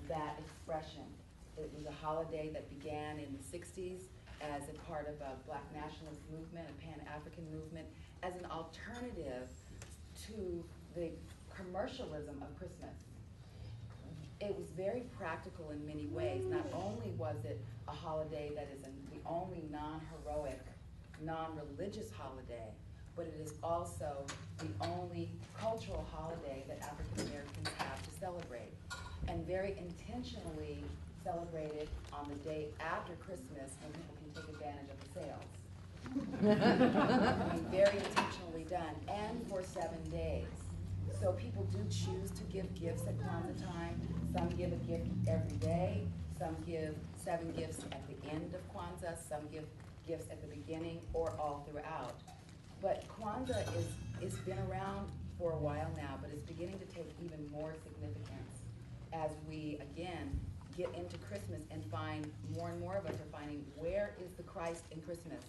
that expression. It was a holiday that began in the 60s as a part of a Black nationalist movement, a Pan-African movement, as an alternative to the commercialism of Christmas. It was very practical in many ways. Not only was it a holiday that is the only non-heroic, non-religious holiday, but it is also the only cultural holiday that African Americans have to celebrate. And very intentionally celebrated on the day after Christmas when people can take advantage of the sales. I mean, very intentionally done, and for 7 days. So people do choose to give gifts at Kwanzaa time. Some give a gift every day. Some give 7 gifts at the end of Kwanzaa. Some give gifts at the beginning or all throughout. But Kwanzaa is been around for a while now, but it's beginning to take even more significance as we, again, get into Christmas and find more and more of us are finding, where is the Christ in Christmas?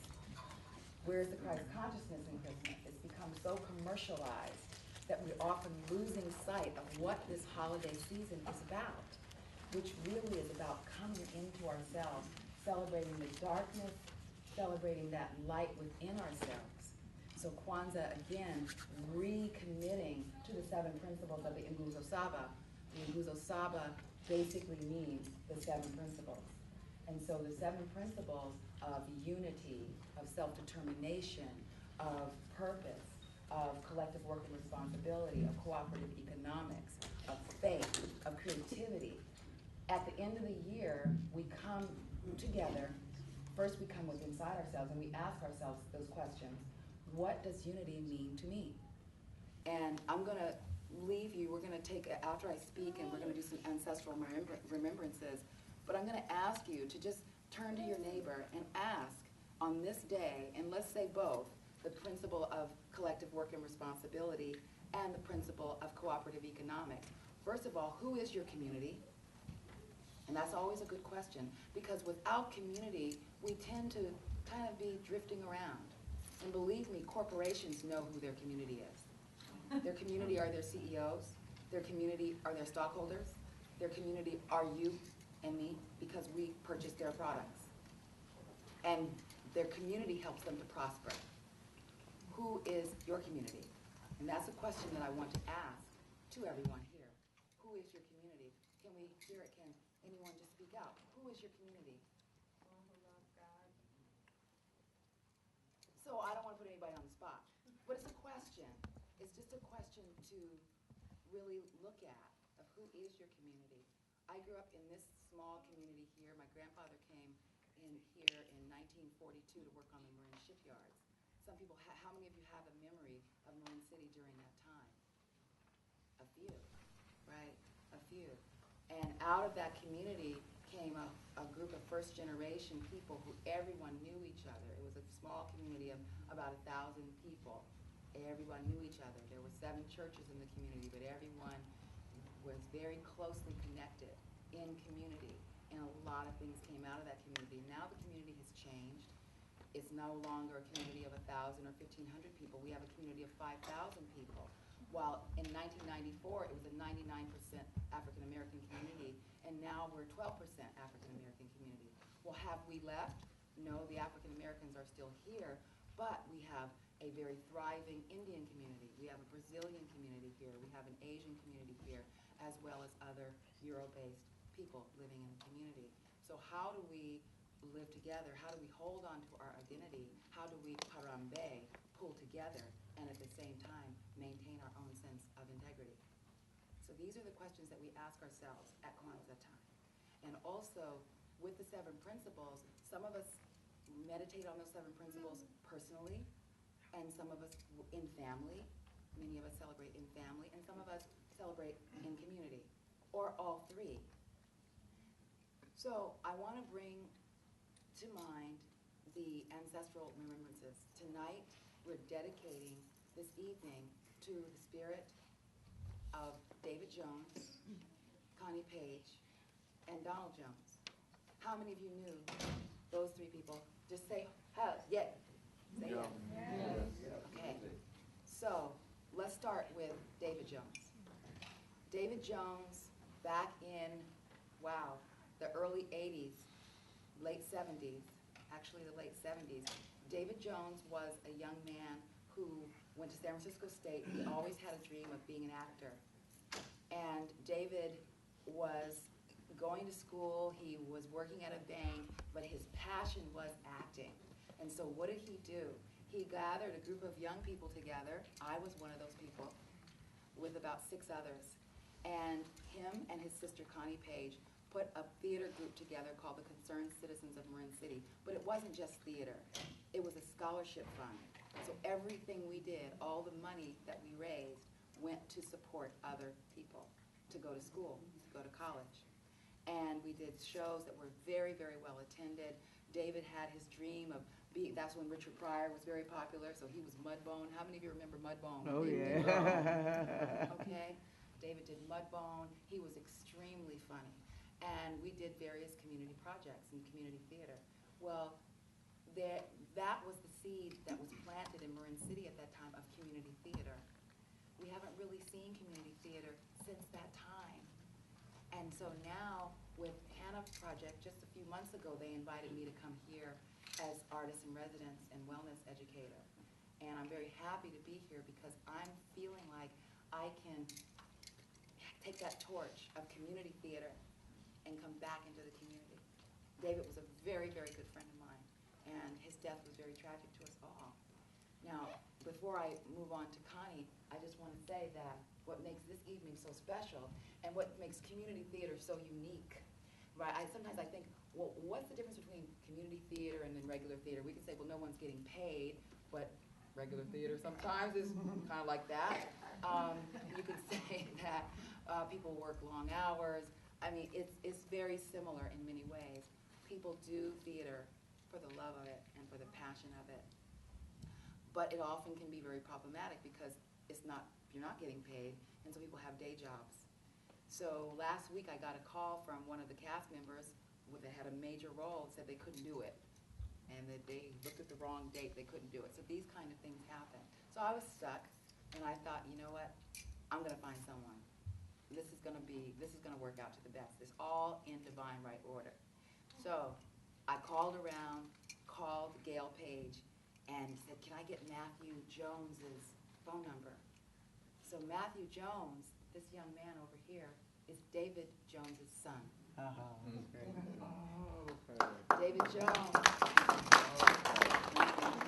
Where is the Christ consciousness in Christmas? It's become so commercialized that we're often losing sight of what this holiday season is about, which really is about coming into ourselves, celebrating the darkness, celebrating that light within ourselves. So Kwanzaa, again, recommitting to the 7 principles of the Nguzo Saba. The Nguzo Saba basically means the 7 principles. And so the 7 principles of unity, of self-determination, of purpose, of collective work and responsibility, of cooperative economics, of faith, of creativity. At the end of the year, we come together. First, we come with inside ourselves and we ask ourselves those questions. What does unity mean to me? And I'm going to leave you, we're going to take, after I speak, and we're going to do some ancestral remembrances, but I'm going to ask you to just turn to your neighbor and ask on this day, and let's say both, the principle of collective work and responsibility and the principle of cooperative economics. First of all, who is your community? And that's always a good question, because without community, we tend to kind of be drifting around. And believe me, corporations know who their community is. Their community are their CEOs. Their community are their stockholders. Their community are you and me, because we purchase their products. And their community helps them to prosper. Who is your community? And that's a question that I want to ask to everyone here. Who is your community? Can we hear it? Can anyone just speak out? Who is your community? One who loves God. So I don't want to put anybody on the spot, but it's a question. It's just a question to really look at of who is your community. I grew up in this small community here. My grandfather came in here in 1942 to work on the Marin shipyards. Some people, how many of you have a memory of Marin City during that time? A few, right? A few. And out of that community came a group of first-generation people who everyone knew each other. It was a small community of about 1,000 people. Everyone knew each other. There were 7 churches in the community, but everyone was very closely connected in community. And a lot of things came out of that community. Now the community has changed. It's no longer a community of 1,000 or 1,500 people. We have a community of 5,000 people. While in 1994, it was a 99% African American community, and now we're 12% African American community. Well, have we left? No, the African Americans are still here, but we have a very thriving Indian community. We have a Brazilian community here. We have an Asian community here, as well as other Euro-based people living in the community. So how do we live together? How do we hold on to our identity? How do we parambe, pull together, and at the same time maintain our own sense of integrity? So these are the questions that we ask ourselves at Kwanzaa time. And also, with the 7 principles, some of us meditate on those 7 principles personally, and some of us in family. Many of us celebrate in family, and some of us celebrate in community, or all 3. So I want to bring to mind the ancestral remembrances. Tonight, we're dedicating this evening to the spirit of David Jones, Connie Page, and Donald Jones. How many of you knew those 3 people? Just say, yeah. Say yeah. Yes. Okay. So let's start with David Jones. David Jones, back in, wow, the early 80s, late 70s, actually the late 70s, David Jones was a young man who went to San Francisco State. He always had a dream of being an actor. And David was going to school, he was working at a bank, but his passion was acting. And so what did he do? He gathered a group of young people together. I was one of those people, with about 6 others. And him and his sister Connie Page put a theater group together called the Concerned Citizens of Marin City. But it wasn't just theater. It was a scholarship fund. So everything we did, all the money that we raised, went to support other people, to go to school, to go to college. And we did shows that were very, very well attended. David had his dream of being, that's when Richard Pryor was very popular, so he was Mudbone. How many of you remember Mudbone? Oh, yeah. Okay. David did Mudbone. He was extremely funny. And we did various community projects in community theater. Well, that was the seed that was planted in Marin City at that time of community theater. We haven't really seen community theater since that time. And so now, with Hannah's project, just a few months ago, they invited me to come here as artist in residence and wellness educator. And I'm very happy to be here because I'm feeling like I can take that torch of community theater and come back into the community. David was a very, very good friend of mine, and his death was very tragic to us all. Now, before I move on to Connie, I just want to say that what makes this evening so special and what makes community theater so unique, right? Sometimes I think, well, what's the difference between community theater and then regular theater? We can say, well, no one's getting paid, but regular theater sometimes is kind of like that. You could say that people work long hours. I mean, it's very similar in many ways. People do theater for the love of it and for the passion of it. But it often can be very problematic because you're not getting paid, and so people have day jobs. So last week I got a call from one of the cast members that had a major role and said they couldn't do it. And that they looked at the wrong date, they couldn't do it. So these kind of things happen. So I was stuck, and I thought, you know what? I'm gonna find someone. This is gonna work out to the best. It's all in divine right order. So I called around, called Gail Page, and said, can I get Matthew Jones's phone number? So Matthew Jones, this young man over here, is David Jones's son. David Jones.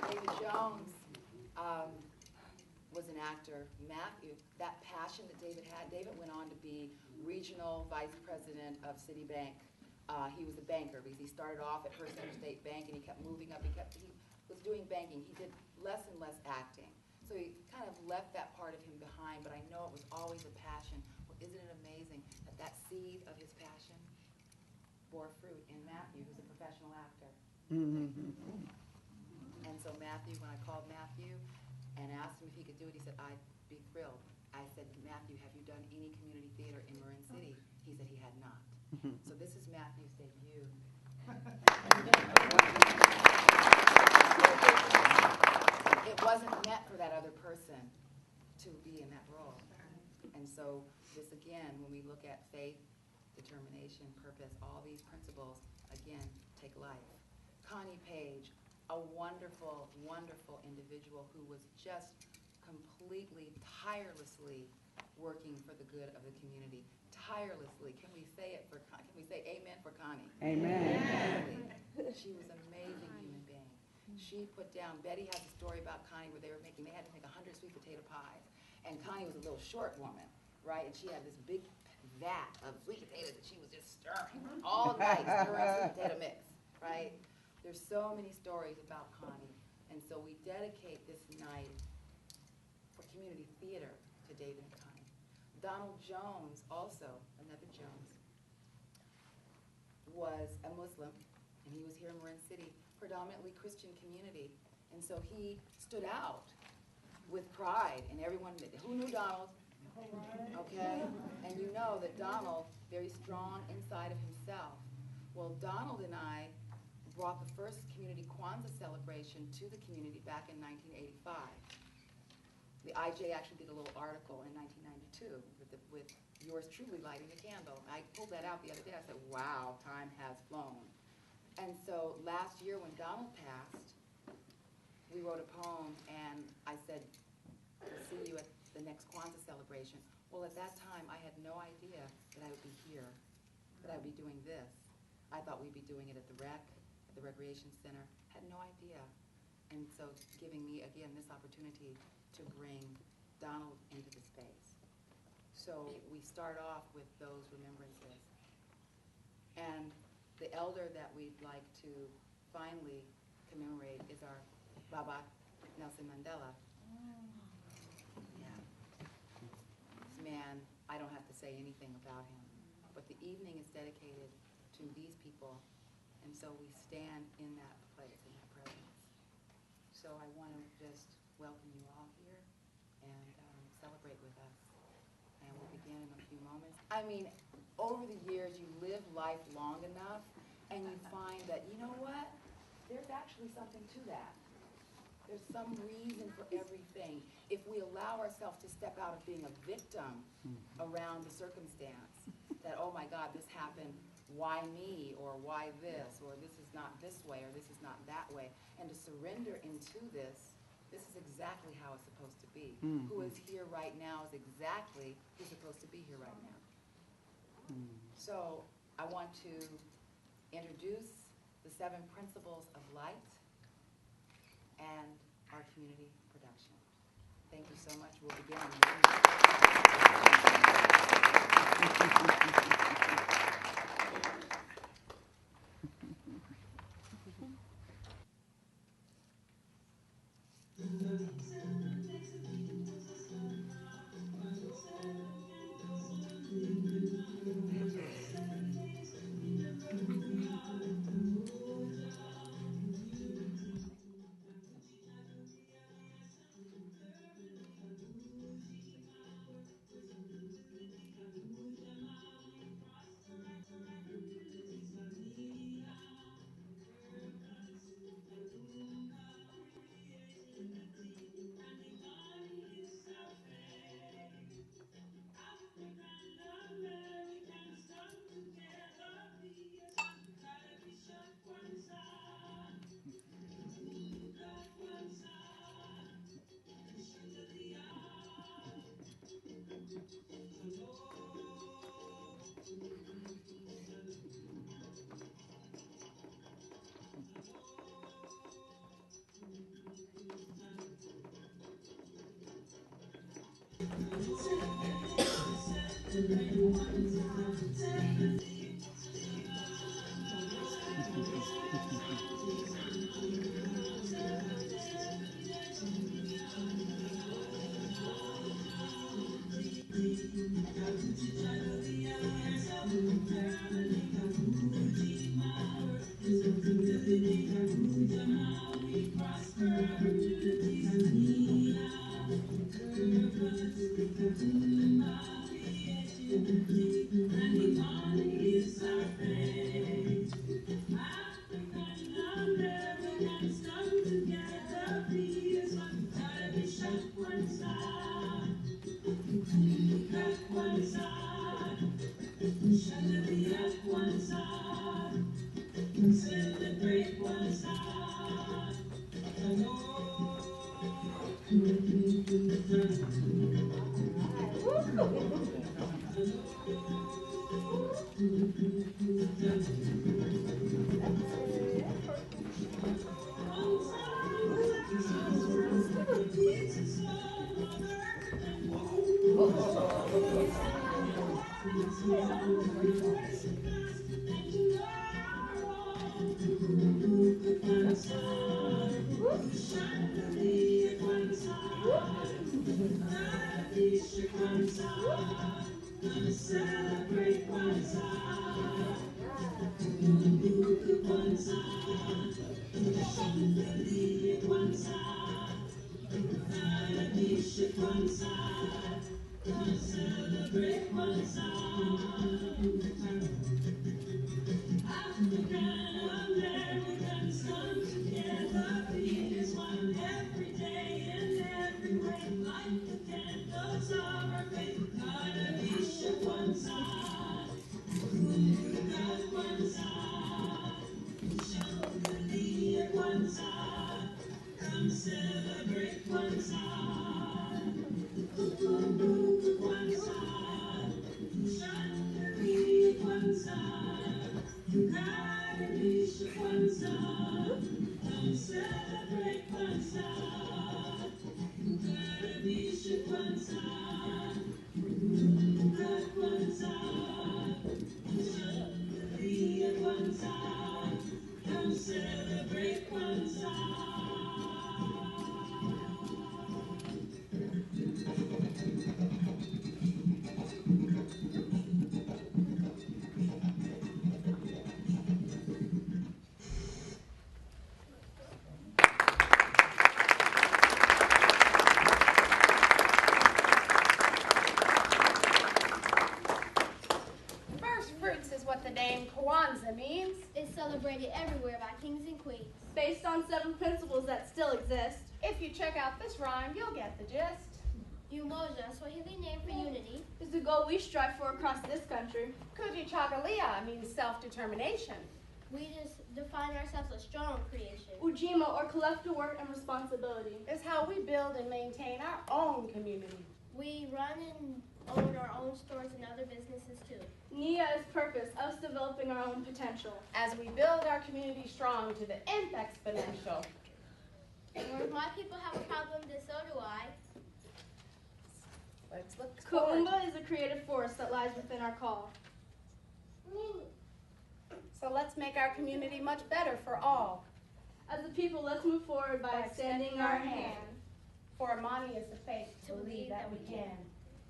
David Jones was an actor. Matthew, that passion that David had, David went on to be regional vice president of Citibank. He was a banker because he started off at Hearst Interstate Bank and he kept moving up. He was doing banking. He did less and less acting. So he kind of left that part of him behind, but I know it was always a passion. Well, isn't it amazing that that seed of his passion bore fruit in Matthew, who's a professional actor. And so Matthew, when I called Matthew and asked him if he could do it, he said, I'd be thrilled. I said, Matthew, have you done any community theater in Marin City? He said he had not. So this is Matthew's debut. It wasn't meant for that other person to be in that role. And so this again, when we look at faith, determination, purpose, all these principles, again, take life. Connie Page, a wonderful, wonderful individual who was just completely, tirelessly working for the good of the community. Tirelessly. Can we say amen for Connie? Amen. She was an amazing human being. She put down, Betty has a story about Connie where they had to make 100 sweet potato pies. And Connie was a little short woman, right? And she had this big vat of sweet potatoes that she was just stirring all night, stirring sweet potato mix, right? There's so many stories about Connie. And so we dedicate this night for community theater to David and Connie. Donald Jones, also, another Jones, was a Muslim, and he was here in Marin City, predominantly Christian community. And so he stood out with pride, and everyone, who knew Donald? Okay? And you know that Donald, very strong inside of himself. Well, Donald and I brought the first community Kwanzaa celebration to the community back in 1985. The IJ actually did a little article in 1992 with yours truly lighting a candle. I pulled that out the other day. I said, wow, time has flown. And so last year when Donald passed, we wrote a poem, and I said, I'll see you at the next Kwanzaa celebration. Well, at that time, I had no idea that I would be here, that I would be doing this. I thought we'd be doing it at the rec, at the recreation center. Had no idea. And so giving me, again, this opportunity to bring Donald into the space. So we start off with those remembrances. And the elder that we'd like to finally commemorate is our Baba Nelson Mandela. Yeah. This man, I don't have to say anything about him, but the evening is dedicated to these people, and so we stand in that place, in that presence. So I want to just welcome you all here and celebrate with us. And we'll begin in a few moments. I mean, over the years, you live life long enough, and you find that, you know what? There's actually something to that. There's some reason for everything. If we allow ourselves to step out of being a victim around the circumstance, that, oh my God, this happened, why me, or why this, or this is not this way, or this is not that way, and to surrender into this, this is exactly how it's supposed to be. Who is here right now is exactly who's supposed to be here right now. So I want to introduce the 7 principles of light and our community production. Thank you so much. We'll begin. what the name Kwanzaa means? It's celebrated everywhere by kings and queens. Based on 7 principles that still exist. If you check out this rhyme, you'll get the gist. Umoja, Swahili name for unity. Is the goal we strive for across this country. Kujichagulia means self-determination. We just define ourselves as strong creation. Ujima, or collective work and responsibility. Is how we build and maintain our own community. We run and own our own stores and other businesses too. Nia is purpose, us developing our own potential. As we build our community strong to the nth exponential. Or if my people have a problem, then so do I. Let's look forward. Kuumba is a creative force that lies within our call. So let's make our community much better for all. As a people, let's move forward by extending our hand. For Amani is the faith to believe that we can.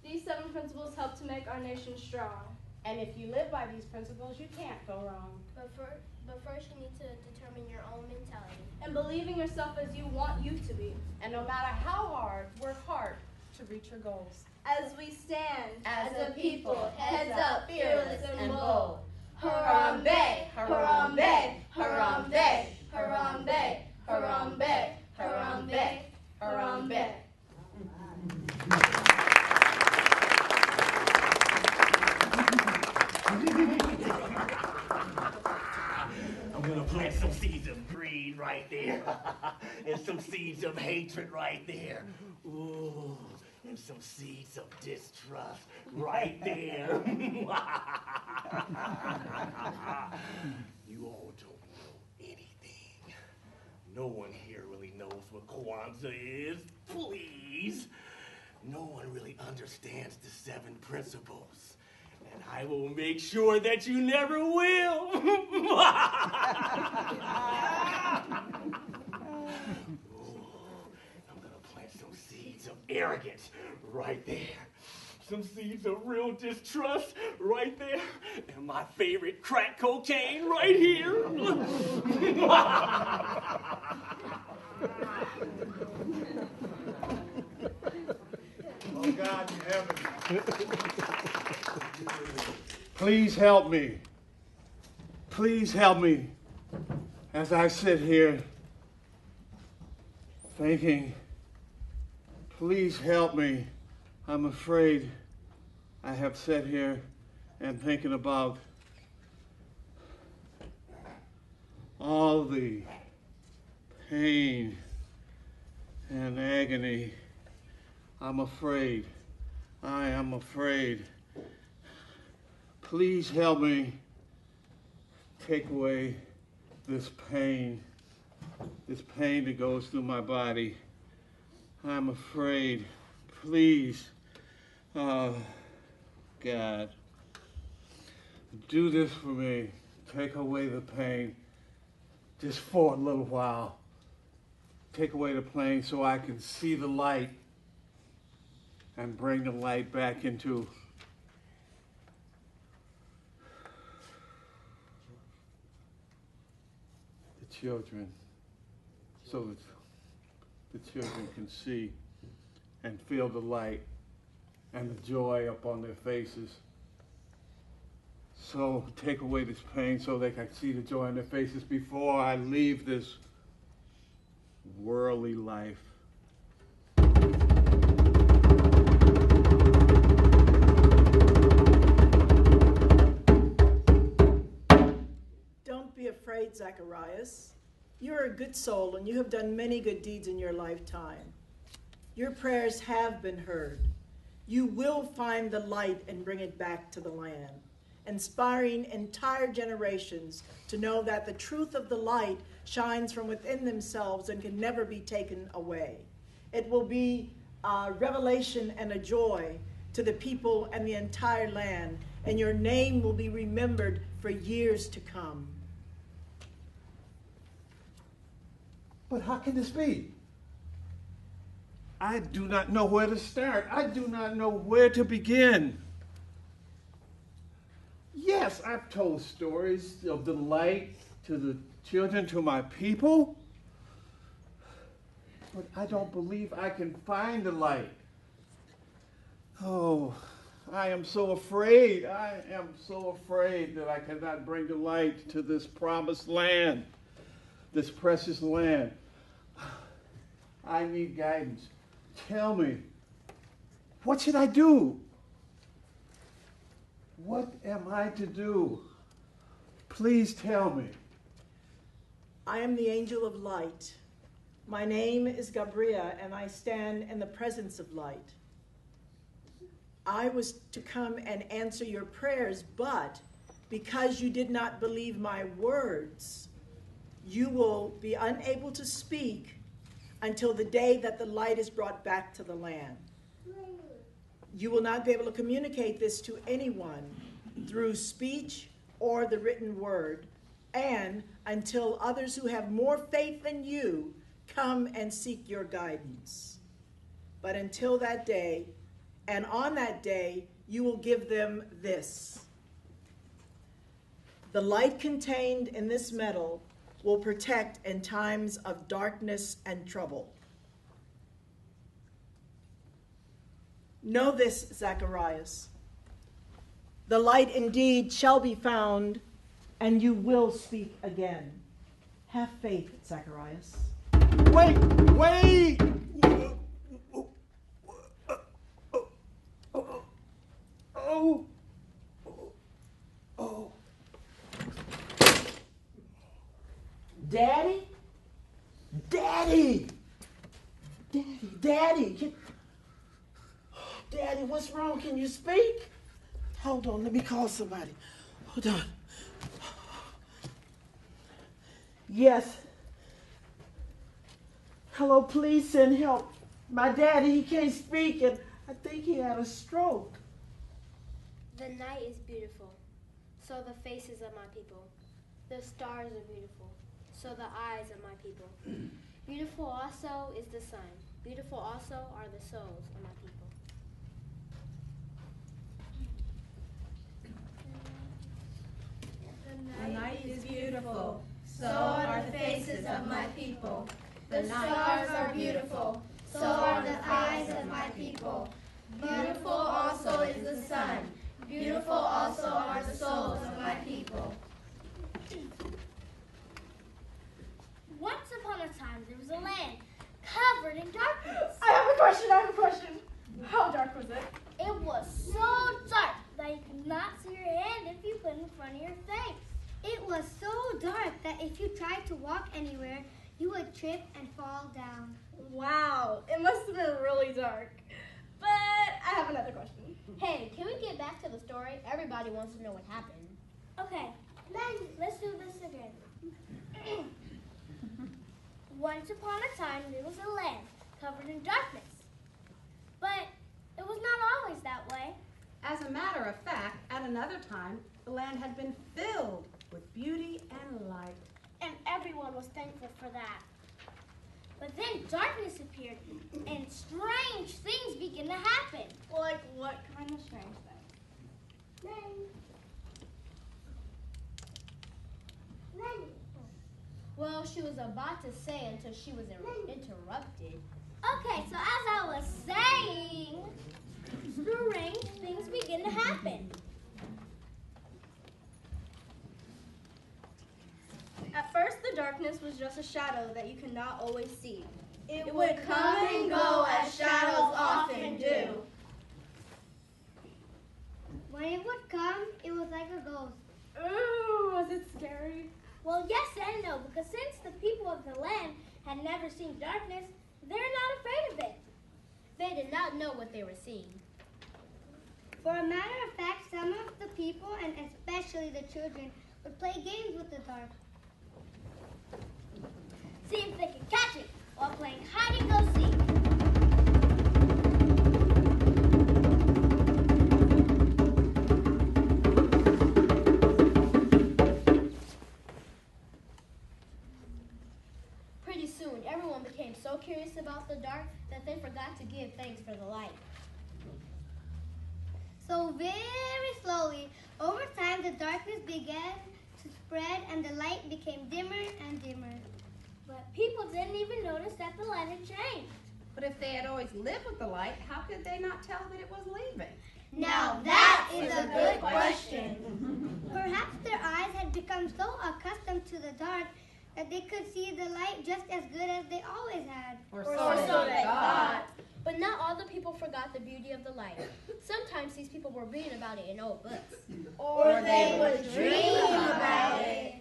These 7 principles help to make our nation strong. And if you live by these principles, you can't go wrong. But first you need to determine your own mentality. And believe in yourself as you want you to be. And no matter how hard, work hard to reach your goals. As we stand As a people, heads up, fearless and bold. Harambe, Harambe, Harambe, Harambe, Harambe, Harambe, Harambe. I'm gonna plant some seeds of greed right there. And some seeds of hatred right there. Ooh, and some seeds of distrust right there. You all don't know anything. No one here really knows what Kwanzaa is. Please. No one really understands the 7 principles. And I will make sure that you never will. Ooh, I'm gonna plant some seeds of arrogance right there. Some seeds of real distrust right there. And my favorite crack cocaine right here. Oh God in heaven, please help me. Please help me as I sit here thinking, please help me. I'm afraid I have sat here and thinking about all the pain and agony. I'm afraid. I am afraid. Please help me take away this pain that goes through my body. I'm afraid. Please, God, do this for me. Take away the pain just for a little while. Take away the pain so I can see the light and bring the light back into the children so that the children can see and feel the light and the joy upon their faces. So take away this pain so they can see the joy in their faces before I leave this worldly life. Don't be afraid, Zacharias. You are a good soul and you have done many good deeds in your lifetime. Your prayers have been heard. You will find the light and bring it back to the land, inspiring entire generations to know that the truth of the light shines from within themselves and can never be taken away. It will be a revelation and a joy to the people and the entire land, and your name will be remembered for years to come. But how can this be? I do not know where to start. I do not know where to begin. Yes, I've told stories of the light to the children, to my people, but I don't believe I can find the light. Oh, I am so afraid. I am so afraid that I cannot bring the light to this promised land, this precious land. I need guidance. Tell me, what should I do? What am I to do? Please tell me. I am the angel of light. My name is Gabriela, and I stand in the presence of light. I was to come and answer your prayers, but because you did not believe my words, you will be unable to speak until the day that the light is brought back to the land. You will not be able to communicate this to anyone through speech or the written word, and until others who have more faith than you come and seek your guidance. But until that day, and on that day, you will give them this. The light contained in this metal will protect in times of darkness and trouble. Know this, Zacharias. The light indeed shall be found, and you will speak again. Have faith, Zacharias. Wait, wait! Oh. Daddy? Daddy! Daddy! Daddy, what's wrong? Can you speak? Hold on, let me call somebody. Hold on. Yes. Hello, please send help. My daddy, he can't speak, and I think he had a stroke. The night is beautiful, so the faces of my people. The stars are beautiful, so the eyes of my people. Beautiful also is the sun. Beautiful also are the souls of my people. The night is beautiful, so are the faces of my people. The stars are beautiful, so are the eyes of my people. Beautiful also is the sun. Beautiful also are the souls of my people. Once upon a time, there was a land covered in darkness. I have a question. How dark was it? It was so dark that you could not see your hand if you put it in front of your face. It was so dark that if you tried to walk anywhere, you would trip and fall down. Wow, it must have been really dark. But I have another question. Hey, can we get back to the story? Everybody wants to know what happened. Okay, then let's do this again. Once upon a time, there was a land covered in darkness. But it was not always that way. As a matter of fact, at another time, the land had been filled with beauty and light. And everyone was thankful for that. But then darkness appeared, and strange things began to happen. Like what kind of strange thing? Well, she was about to say until she was interrupted. Okay, so as I was saying, strange things began to happen. At first, the darkness was just a shadow that you could not always see. It would come and go as shadows often do. When it would come, it was like a ghost. Ooh, was it scary? Well, yes and no, because since the people of the land had never seen darkness, they're not afraid of it. They did not know what they were seeing. For a matter of fact, some of the people, and especially the children, would play games with the dark. See if they could catch it while playing hide and go seek. Pretty soon, everyone became so curious about the dark that they forgot to give thanks for the light. So very slowly, over time, the darkness began to spread and the light became dimmer and dimmer. But people didn't even notice that the light had changed. But if they had always lived with the light, how could they not tell that it was leaving? Now that is a good question. Perhaps their eyes had become so accustomed to the dark that they could see the light just as good as they always had. Or so they thought. But not all the people forgot the beauty of the light. Sometimes these people were reading about it in old books. Or they would dream about it.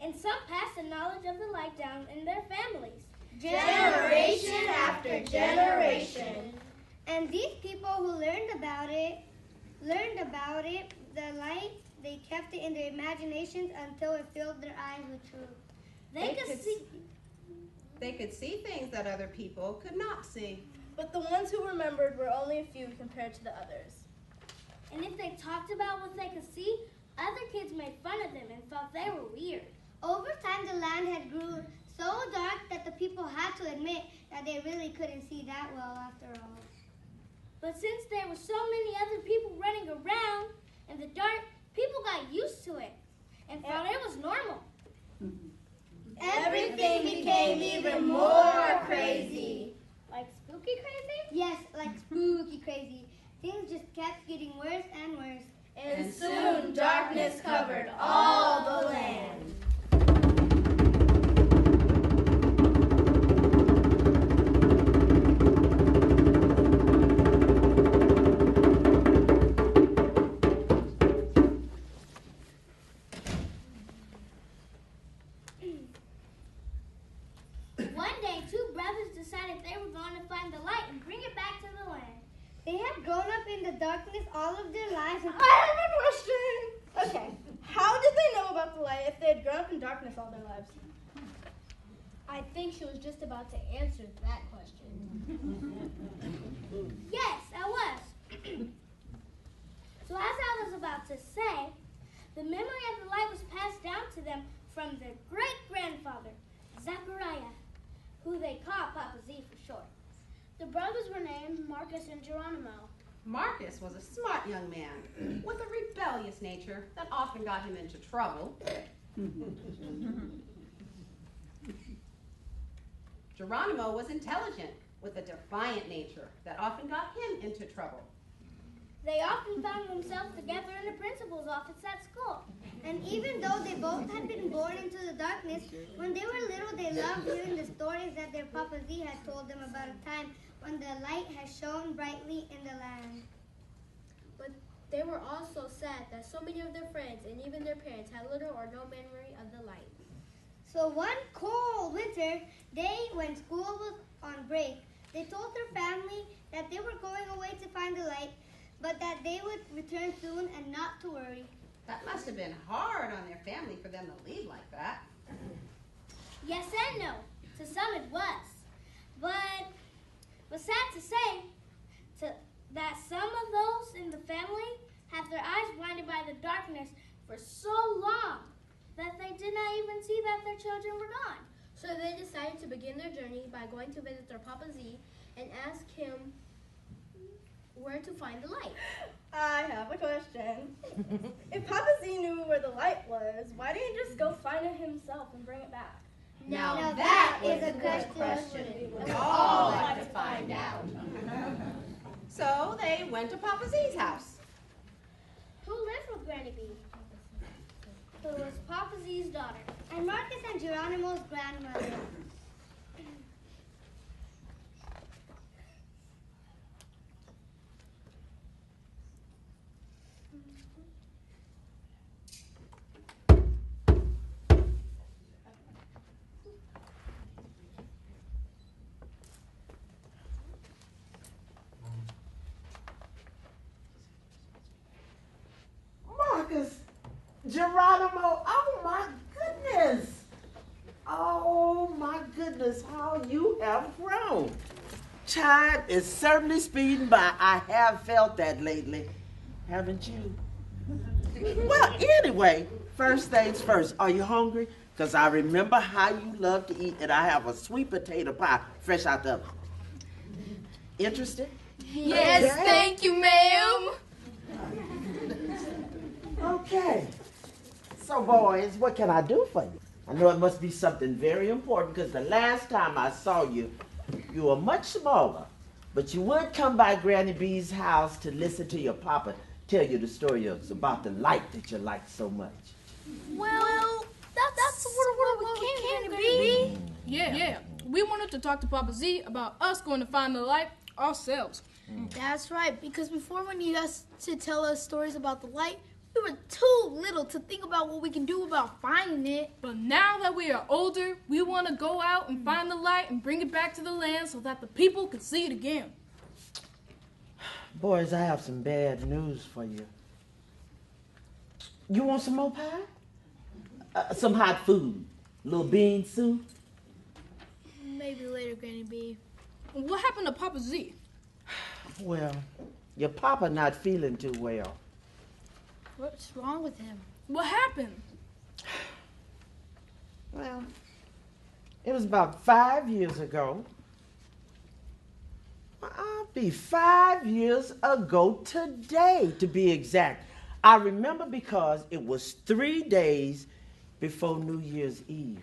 And some passed the knowledge of the light down in their families. Generation after generation. And these people who learned about it, the light, they kept it in their imaginations until it filled their eyes with truth. They could see things that other people could not see. But the ones who remembered were only a few compared to the others. And if they talked about what they could see, other kids made fun of them and thought they were weird. Over time, the land had grew so dark that the people had to admit that they really couldn't see that well after all. But since there were so many other people running around in the dark, people got used to it and thought it was normal. Everything became even more crazy. Like spooky crazy? Yes, like spooky crazy. Things just kept getting worse and worse. And soon darkness covered all the land. One day, two brothers decided they were going to find the light and bring it back to the land. They had grown up in the darkness all of their lives. I have a question. Okay, how did they know about the light if they had grown up in darkness all their lives? I think she was just about to answer that question. Yes, I was. So as I was about to say, the memory of the light was passed down to them from their great-grandfather, Zachariah, who they called Papa Z for short. The brothers were named Marcus and Geronimo. Marcus was a smart young man with a rebellious nature that often got him into trouble. Geronimo was intelligent with a defiant nature that often got him into trouble. They often found themselves together in the principal's office at school. And even though they both had been born into the darkness, when they were little, they loved hearing the stories that their Papa Z had told them about a time when the light had shone brightly in the land. But they were also sad that so many of their friends and even their parents had little or no memory of the light. So one cold winter day when school was on break, they told their family that they were going away to find the light, but that they would return soon and not to worry. That must have been hard on their family for them to leave like that. Yes and no. To some it was. But sad to say that some of those in the family had their eyes blinded by the darkness for so long that they did not even see that their children were gone. So they decided to begin their journey by going to visit their Papa Z and ask him where to find the light. I have a question. If Papa Z knew where the light was, why didn't he just go find it himself and bring it back? Now that is a good question. We'd all like to find out. So they went to Papa Z's house. Who lived with Granny B? Who was Papa Z's daughter. And Marcus and Geronimo's grandmother. Marcus, Geronimo, oh my goodness. Oh my goodness, how you have grown. Time is certainly speeding by. I have felt that lately, haven't you? Well, anyway, first things first, are you hungry? Because I remember how you love to eat, and I have a sweet potato pie fresh out the oven. Interested? Yes, thank you, ma'am. Okay. So, boys, what can I do for you? I know it must be something very important because the last time I saw you, you were much smaller. But you would come by Granny B's house to listen to your papa tell you the story about the light that you like so much. Well, that's sort of where we came, Granny B. Yeah. We wanted to talk to Papa Z about us going to find the light ourselves. That's right, because before when you asked to tell us stories about the light, we were too little to think about what we can do about finding it. But now that we are older, we want to go out and find the light and bring it back to the land so that the people can see it again. Boys, I have some bad news for you. You want some more pie? Some hot food? Little bean soup? Maybe later, Granny B. What happened to Papa Z? Well, your papa not feeling too well. What's wrong with him? What happened? Well, it was about 5 years ago. I'll be 5 years ago today, to be exact. I remember because it was 3 days before New Year's Eve.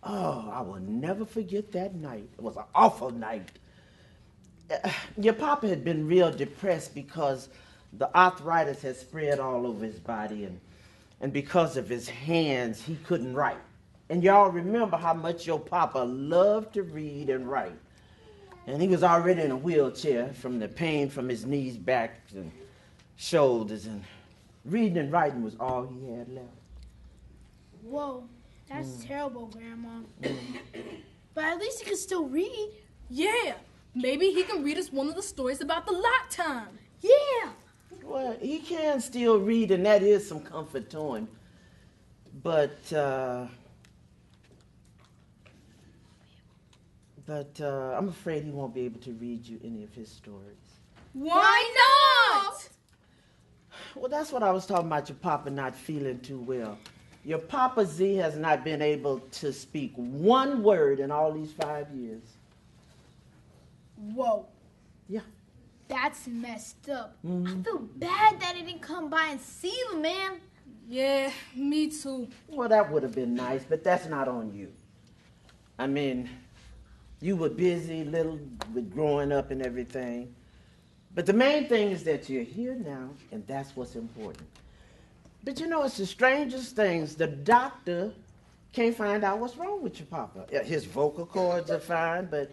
Oh, I will never forget that night. It was an awful night. Your papa had been real depressed because the arthritis had spread all over his body, and because of his hands, he couldn't write. And y'all remember how much your papa loved to read and write. And he was already in a wheelchair from the pain from his knees, back, and shoulders, and reading and writing was all he had left. Whoa, that's terrible, Grandma. But at least he can still read. Yeah, maybe he can read us one of the stories about the light time. Yeah. Well, he can still read, and that is some comfort to him. But I'm afraid he won't be able to read you any of his stories. Why not? Well, that's what I was talking about, your papa not feeling too well. Your Papa Z has not been able to speak one word in all these 5 years. Whoa. Yeah. That's messed up. I feel bad that he didn't come by and see the man. Yeah, me too. Well, that would have been nice, but that's not on you. I mean, you were busy little with growing up and everything. But the main thing is that you're here now, and that's what's important. But you know, it's the strangest things. The doctor can't find out what's wrong with your papa. His vocal cords are fine, but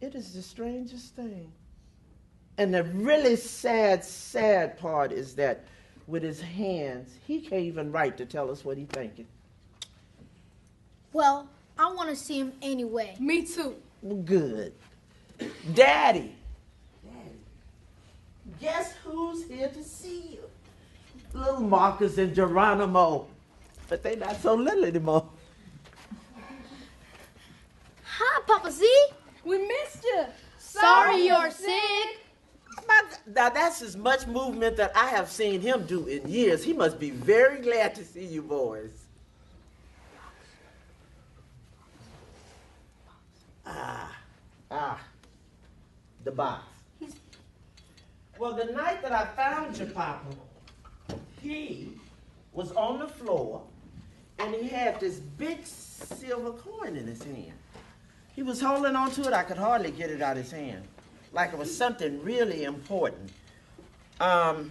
it is the strangest thing. And the really sad, sad part is that with his hands, he can't even write to tell us what he's thinking. Well, I want to see him anyway. Me too. Well, good. Daddy. Guess who's here to see you? Little Marcus and Geronimo. But they not so little anymore. Hi, Papa Z. We missed you. Sorry you're sick. Now that's as much movement that I have seen him do in years. He must be very glad to see you boys. The box. Well, the night that I found your papa, he was on the floor and he had this big silver coin in his hand. He was holding on to it. I could hardly get it out of his hand. Like it was something really important. Never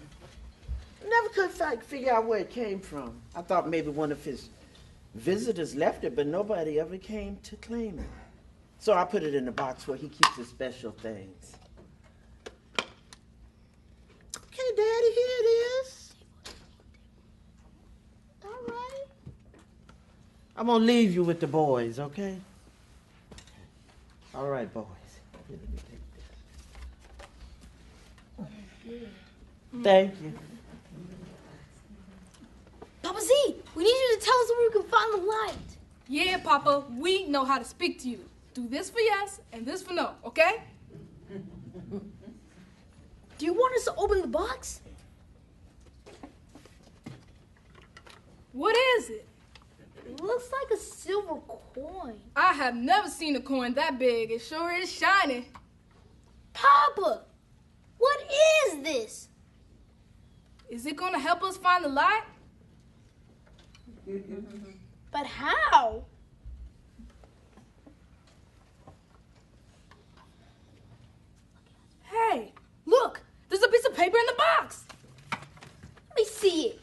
could figure out where it came from. I thought maybe one of his visitors left it, but nobody ever came to claim it. So I put it in the box where he keeps his special things. Okay, Daddy, here it is. All right. I'm going to leave you with the boys, okay? All right, boys. Here, let me take this. Thank you. Papa Z, we need you to tell us where we can find the light. Yeah, Papa, we know how to speak to you. Do this for yes and this for no, okay? Do you want us to open the box? What is it? It looks like a silver coin. I have never seen a coin that big. It sure is shiny. Papa, what is this? Is it going to help us find the light? But how? Hey, look, there's a piece of paper in the box. Let me see it.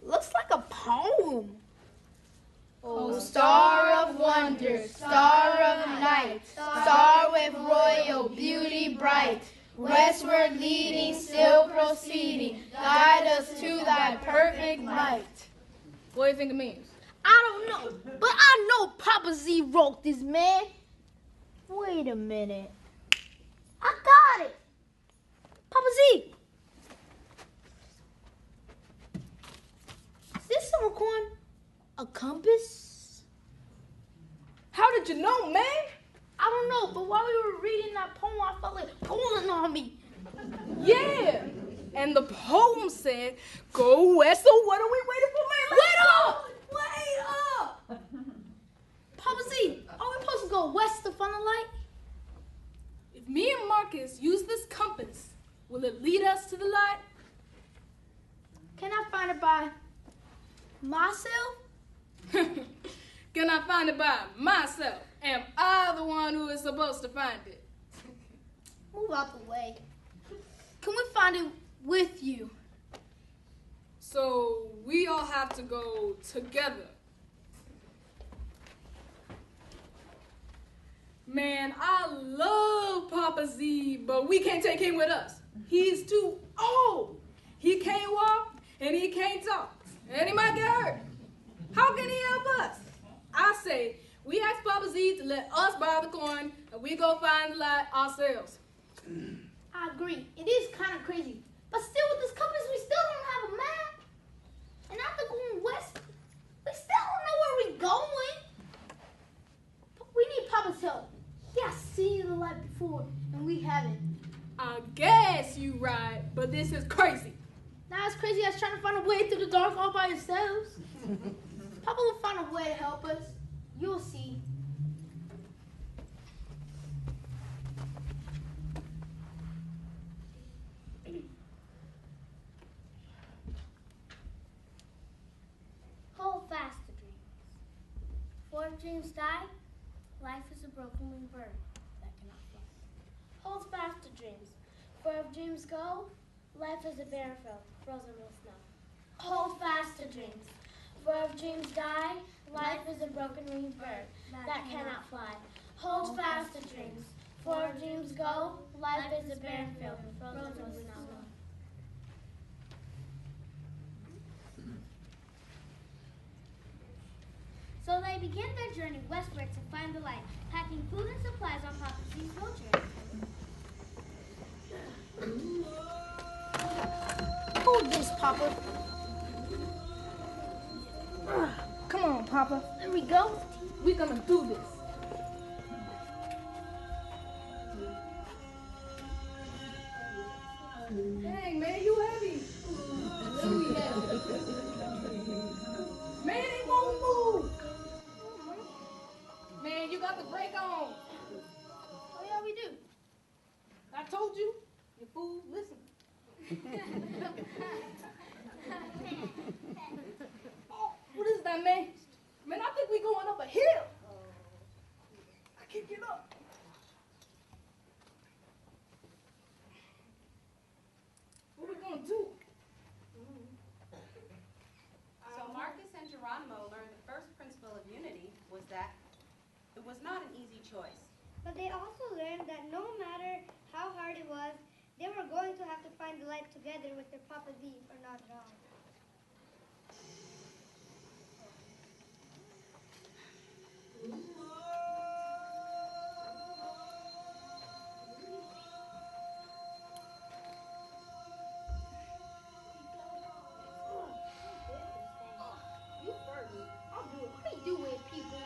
Looks like a poem. Oh, star of wonder, star of night, star with royal beauty bright, westward leading, still proceeding, guide us to thy perfect light. What do you think it means? I don't know, but I know Papa Z wrote this, man. Wait a minute. I got it. Papa Z. Is this a coin? A compass? How did you know, man? I don't know, but while we were reading that poem, I felt it pulling on me. Yeah. And the poem said, go west, so what are we waiting for, man? Wait up! Wait up! Papa Z, are we supposed to go west to find the light? If me and Marcus use this compass, will it lead us to the light? Can I find it by myself? Can I find it by myself? Am I the one who is supposed to find it? Move out the way. Can we find it with you? So we all have to go together. Man, I love Papa Z, but we can't take him with us. He's too old. He can't walk and he can't talk. And he might get hurt. How can he help us? I say, we ask Papa Z to let us borrow the coin and we go find the light ourselves. I agree. It is kind of crazy. But still, with this compass, we still don't have a map. And after going west, we still don't know where we're going. But we need Papa's help. He has seen the light before, and we haven't. I guess you right, but this is crazy. Not as crazy as trying to find a way through the dark all by yourselves. Papa will find a way to help us. You'll see. Hold fast to dreams. For if dreams die, life is a broken winged bird that cannot fly. Hold fast to dreams. For if dreams go, life is a bare field frozen with snow. Hold fast to dreams. For if dreams die, life is a broken winged bird that cannot fly. Hold fast to dreams. For if dreams go, life is a barren field frozen with snow. So they begin their journey westward to find the light, packing food and supplies on Papa Z's wheelchair. Hold this, Papa. Come on, Papa. There we go. We're gonna do this. Dang, man, you heavy. Really heavy. Man, it won't move. Man, you got the brake on. Oh, yeah, we do. I told you. You fool, listen. Oh, what is that, man? Man, I think we going up a hill. I can't get up. What are we gonna do? So Marcus and Geronimo learned the first principle of unity was that it was not an easy choice. But they also learned that no matter how hard it was, they were going to have to find the light together with their Papa Z or not at all. You first. I'll do it. What do you do it, people?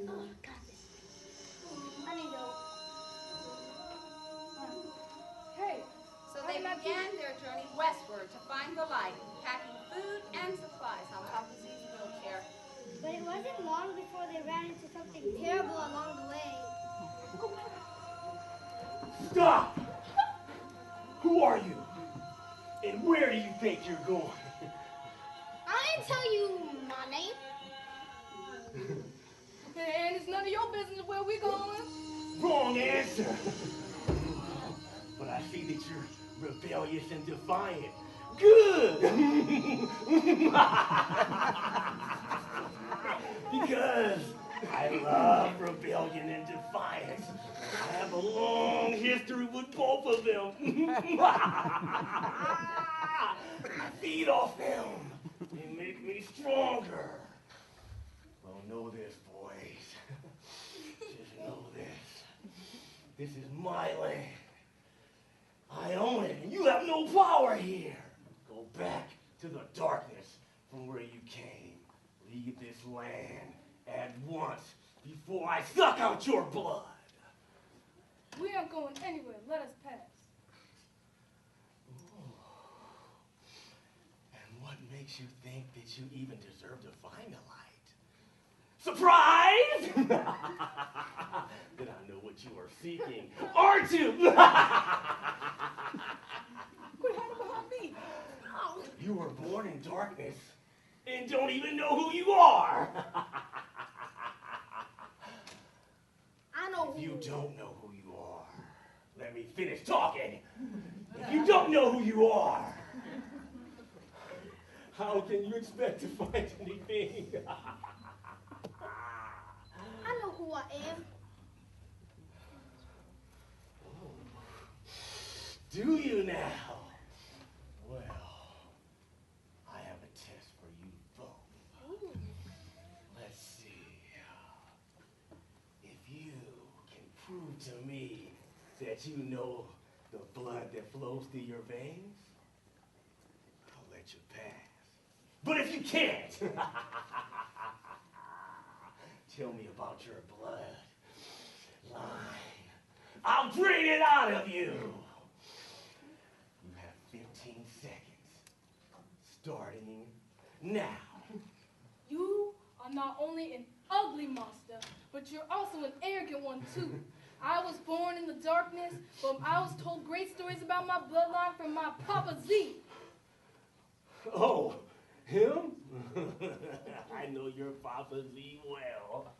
Oh, got this. I need help. Hey, So they began their journey westward to find the light, packing food and supplies on Papa Z's wheelchair. But it wasn't long before they ran into something terrible along the way. Stop! Who are you? And where do you think you're going? I didn't tell you my name. And it's none of your business where we're going. Wrong answer. But I see that you're rebellious and defiant. Good. Because I love rebellion and defiance. I have a long history with both of them. I feed off them. They make me stronger. Well, know this, boys. Just know this. This is my land. I own it, and you have no power here. Go back to the darkness from where you came. Leave this land at once before I suck out your blood. We aren't going anywhere. Let us pass. And what makes you think that you even deserve to find a light? Surprise! Then I know what you are seeking, aren't you? Quit hiding behind me. You were born in darkness and don't even know who you are. I know If you don't know who you are, let me finish talking. If you don't know who you are, how can you expect to find anything? I know who I am. Do you now? Well, I have a test for you both. Let's see. If you can prove to me that you know the blood that flows through your veins, I'll let you pass. But if you can't, tell me about your blood line. I'll drain it out of you. You have 15 seconds, starting now. You are not only an ugly monster, but you're also an arrogant one, too. I was born in the darkness, but I was told great stories about my bloodline from my Papa Z. Oh, him? I know your Papa Z well.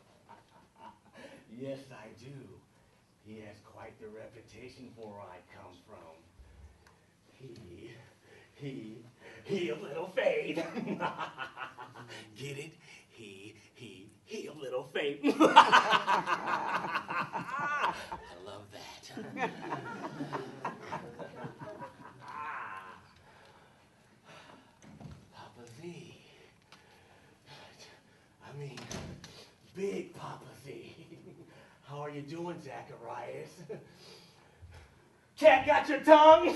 Yes, I do. He has quite the reputation for where I come from. He a little fade. Get it? He a little fade. I love that. Papa Z. I mean, big Papa Z. How are you doing, Zacharias? Cat got your tongue?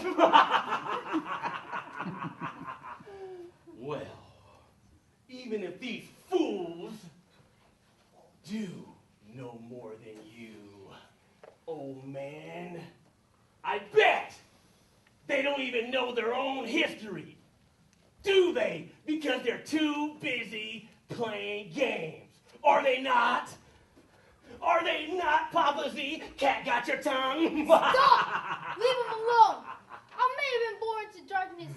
Well, even if these fools do know more than you, old man, I bet they don't even know their own history. Do they? Because they're too busy playing games. Are they not? Are they not, Papa Z? Cat got your tongue? Stop! Leave him alone. I may have been born into darkness,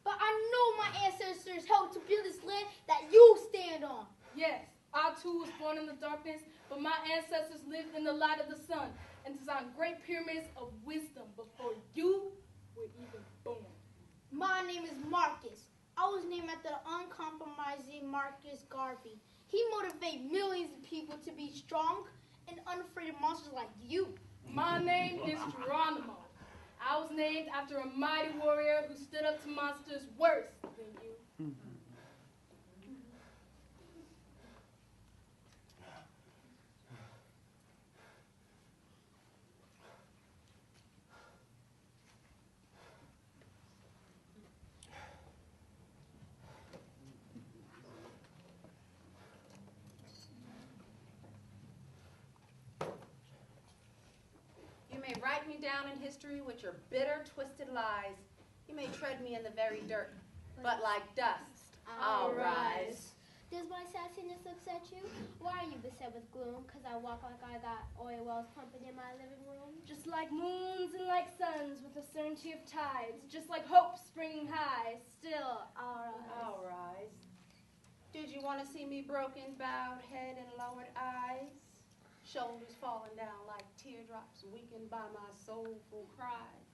but I know my ancestors helped to build this land that you stand on. Yes, I too was born in the darkness, but my ancestors lived in the light of the sun and designed great pyramids of wisdom before you were even born. My name is Marcus. I was named after the uncompromising Marcus Garvey. He motivated millions of people to be strong and unafraid of monsters like you. My name is Geronimo. I was named after a mighty warrior who stood up to monsters worse than you. You may write me down in history with your bitter, twisted lies. You may tread me in the very dirt, but like dust, I'll rise. Does my sassiness upset you? Why are you beset with gloom? Cause I walk like I got oil wells pumping in my living room? Just like moons and like suns with the certainty of tides, just like hope springing high, still I'll rise. I'll rise. Did you want to see me broken, bowed head and lowered eyes? Shoulders falling down like teardrops, weakened by my soulful cries.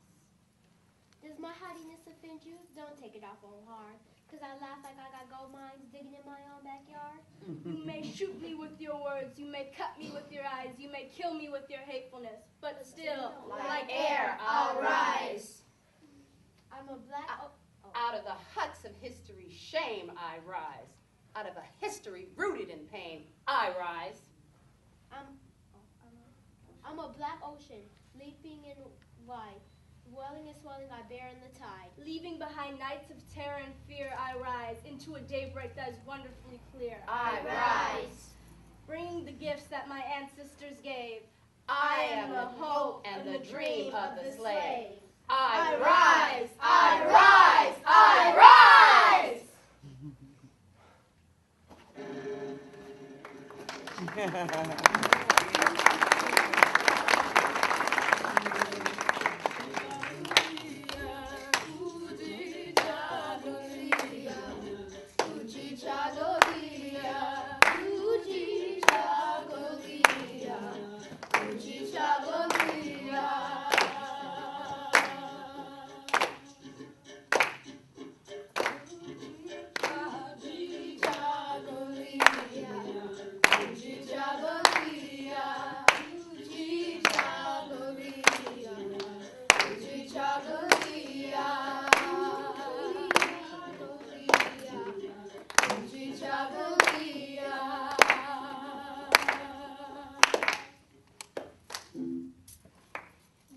Does my haughtiness offend you? Don't take it off on hard. Cause I laugh like I got gold mines digging in my own backyard. You may shoot me with your words, you may cut me with your eyes, you may kill me with your hatefulness, but still, like air, I'll rise. I'm a black... Out of the huts of history, shame I rise. Out of a history rooted in pain, I rise. I'm a black ocean, leaping in wide. Welling and swelling, I bear in the tide. Leaving behind nights of terror and fear, I rise into a daybreak that is wonderfully clear. I rise. Bringing the gifts that my ancestors gave. I am the hope and the dream of the slave. I rise, I rise, I rise!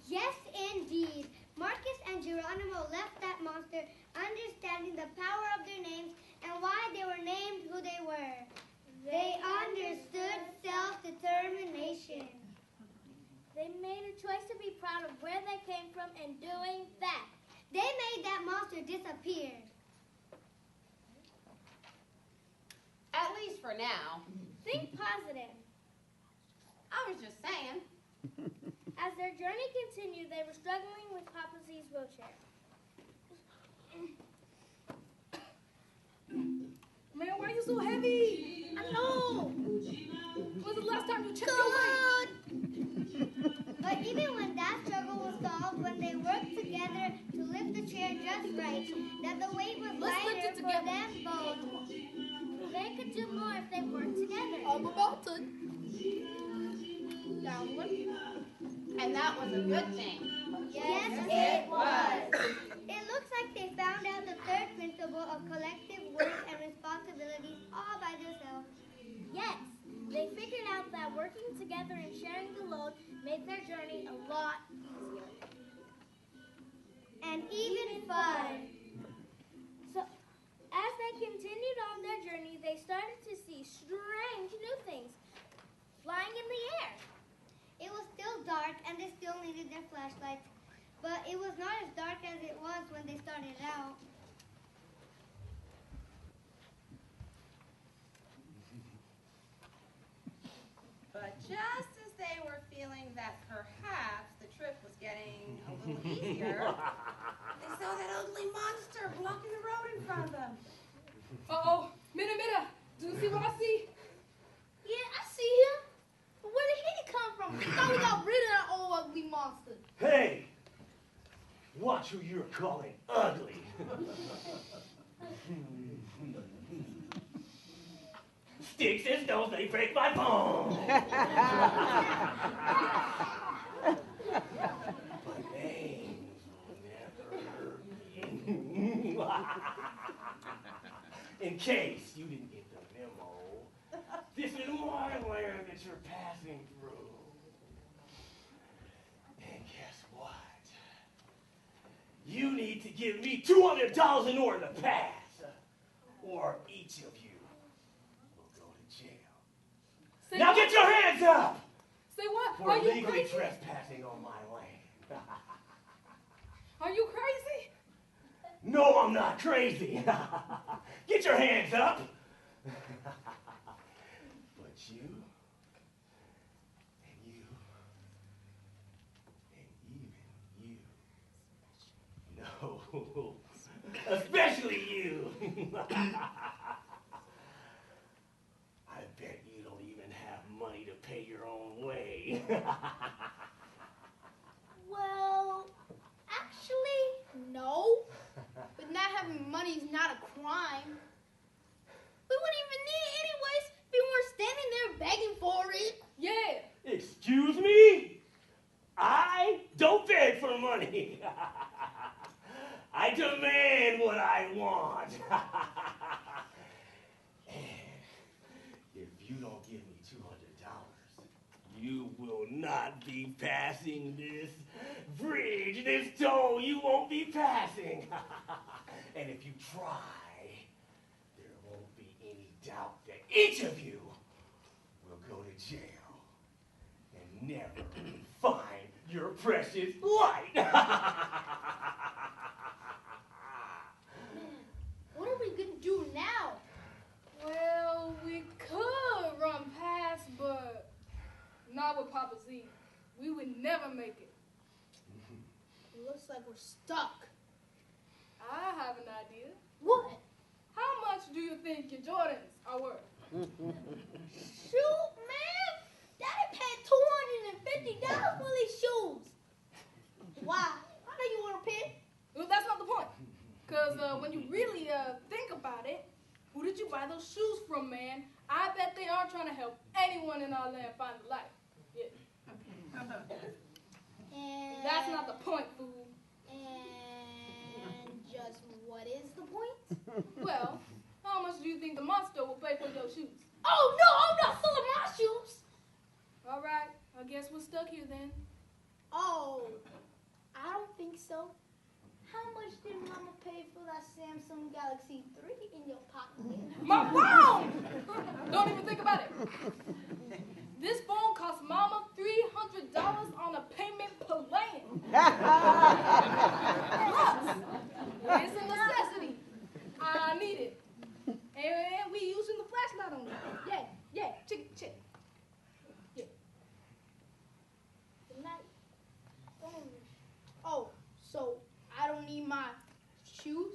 Yes, indeed. Marcus and Geronimo left that monster understanding the power of their names and why they were named who they were. They understood self-determination. They made a choice to be proud of where they came from and doing that. They made that monster disappear. At least for now. Think positive. I was just saying. As their journey continued, they were struggling with Papa Z's wheelchair. Man, why are you so heavy? I know. When was the last time you checked your weight? But even when that struggle was solved, when they worked together to lift the chair just right, that the weight was lighter for them both. They could do more if they worked together. I'm about to. Downward. And that was a good thing. Yes, it was. It looks like they found out the third principle of collective work and responsibilities all by themselves. Yes, they figured out that working together and sharing the load made their journey a lot easier. And even fun. So, as they continued on their journey, they started to see strange new things flying in the air. It was still dark and they still needed their flashlights, but it was not as dark as it was when they started out. But just as they were feeling that perhaps the trip was getting a little easier, they saw that ugly monster blocking the road in front of them. Uh-oh. Minna, do you see what I see? Yeah, I see him. But where did he come from? We thought we got rid of that old ugly monster. Hey! Watch who you're calling ugly. Sticks and stones, they break my bones. But names will never hurt me. In case you didn't get the memo, this is my land that you're passing through. And guess what? You need to give me $200 in order to pass, or each of you will go to jail. Say Now what? get your hands up Say what? for Are you illegally crazy? trespassing on my land. Are you crazy? No, I'm not crazy. Get your hands up. But you, and you, and even you. No, especially you. Well, actually, no. But not having money is not a crime. We wouldn't even need it anyways if we weren't standing there begging for it. Yeah. Excuse me? I don't beg for money. I demand what I want. If you don't give me $200, you will not be passing this bridge, this toll you won't be passing. And if you try, there won't be any doubt that each of you will go to jail and never find your precious light. What are we gonna do now? Well, we could run past, but not with Papa Z. We would never make it. It looks like we're stuck. I have an idea. What? How much do you think your Jordans are worth? Shoot, man! Daddy paid $250 for these shoes. Why? Why do you want to pay? Well, that's not the point. Because when you really think about it, who did you buy those shoes from, man? I bet they are trying to help anyone in our land find the light. Yeah. And That's not the point, fool. And just what is the point? Well, how much do you think the monster will pay for your shoes? Oh no, I'm not selling my shoes. All right, I guess we're stuck here then. Oh, I don't think so. How much did Mama pay for that Samsung Galaxy 3 in your pocket? My phone! Don't even think about it. This phone cost Mama $300 on a payment plan. Plus, it's a necessity. I need it. And we using the flashlight on it. Yeah, check. Yeah. The light. Oh, so I don't need my shoes?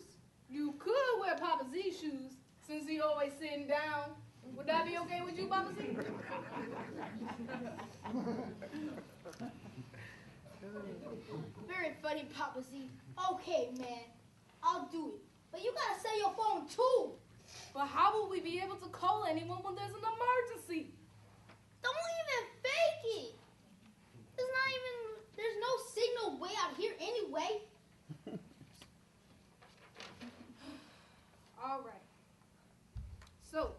You could wear Papa Z's shoes since he always sitting down. Would that be okay with you, Papa Z? Very funny, Papa Z. Okay, man, I'll do it. But you gotta sell your phone too. But how will we be able to call anyone when there's an emergency? Don't even fake it. There's no signal way out here anyway. All right. So,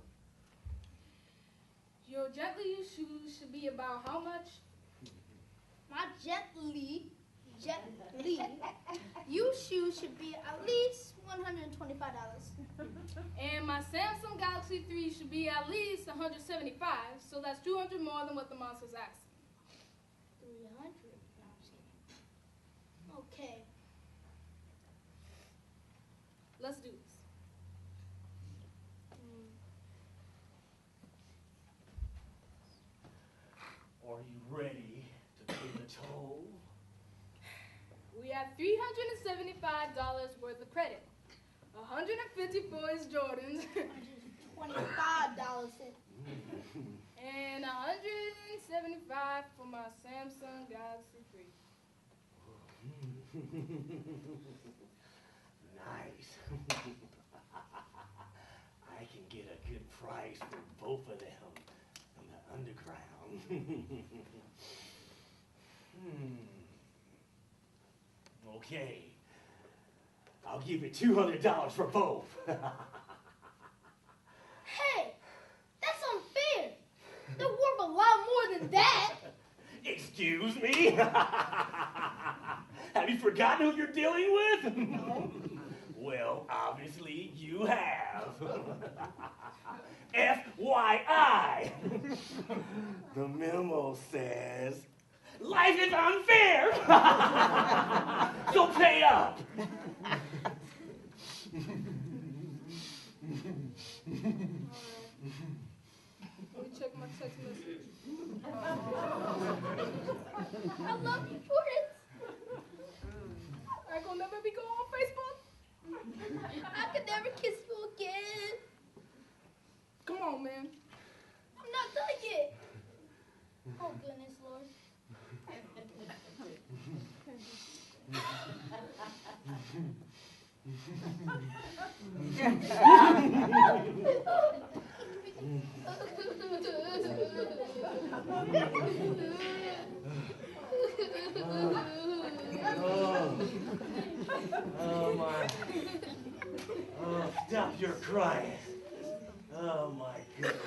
your gently used shoes should be about how much? My gently used shoes should be at least $125. And my Samsung Galaxy 3 should be at least $175, so that's $200 more than what the monster's asking. 300. Okay. Let's do this. Are you ready to pay the toll? We have $375 worth of credit. $150 for his Jordans. $25. And $175 for my Samsung Galaxy 3. Nice. I can get a good price for both of them in the underground. Okay. I'll give you $200 for both. Hey, that's unfair. They're worth a lot more than that. Excuse me? Have you forgotten who you're dealing with? No. Well, obviously you have. FYI. The memo says, life is unfair. So pay up. Let me check my text message. I love you for it. I gonna never be going on Facebook? I could never kiss you again. Come on, man. I'm not done yet. Oh, goodness, Lord. Oh my. Oh, stop your crying. Oh my goodness.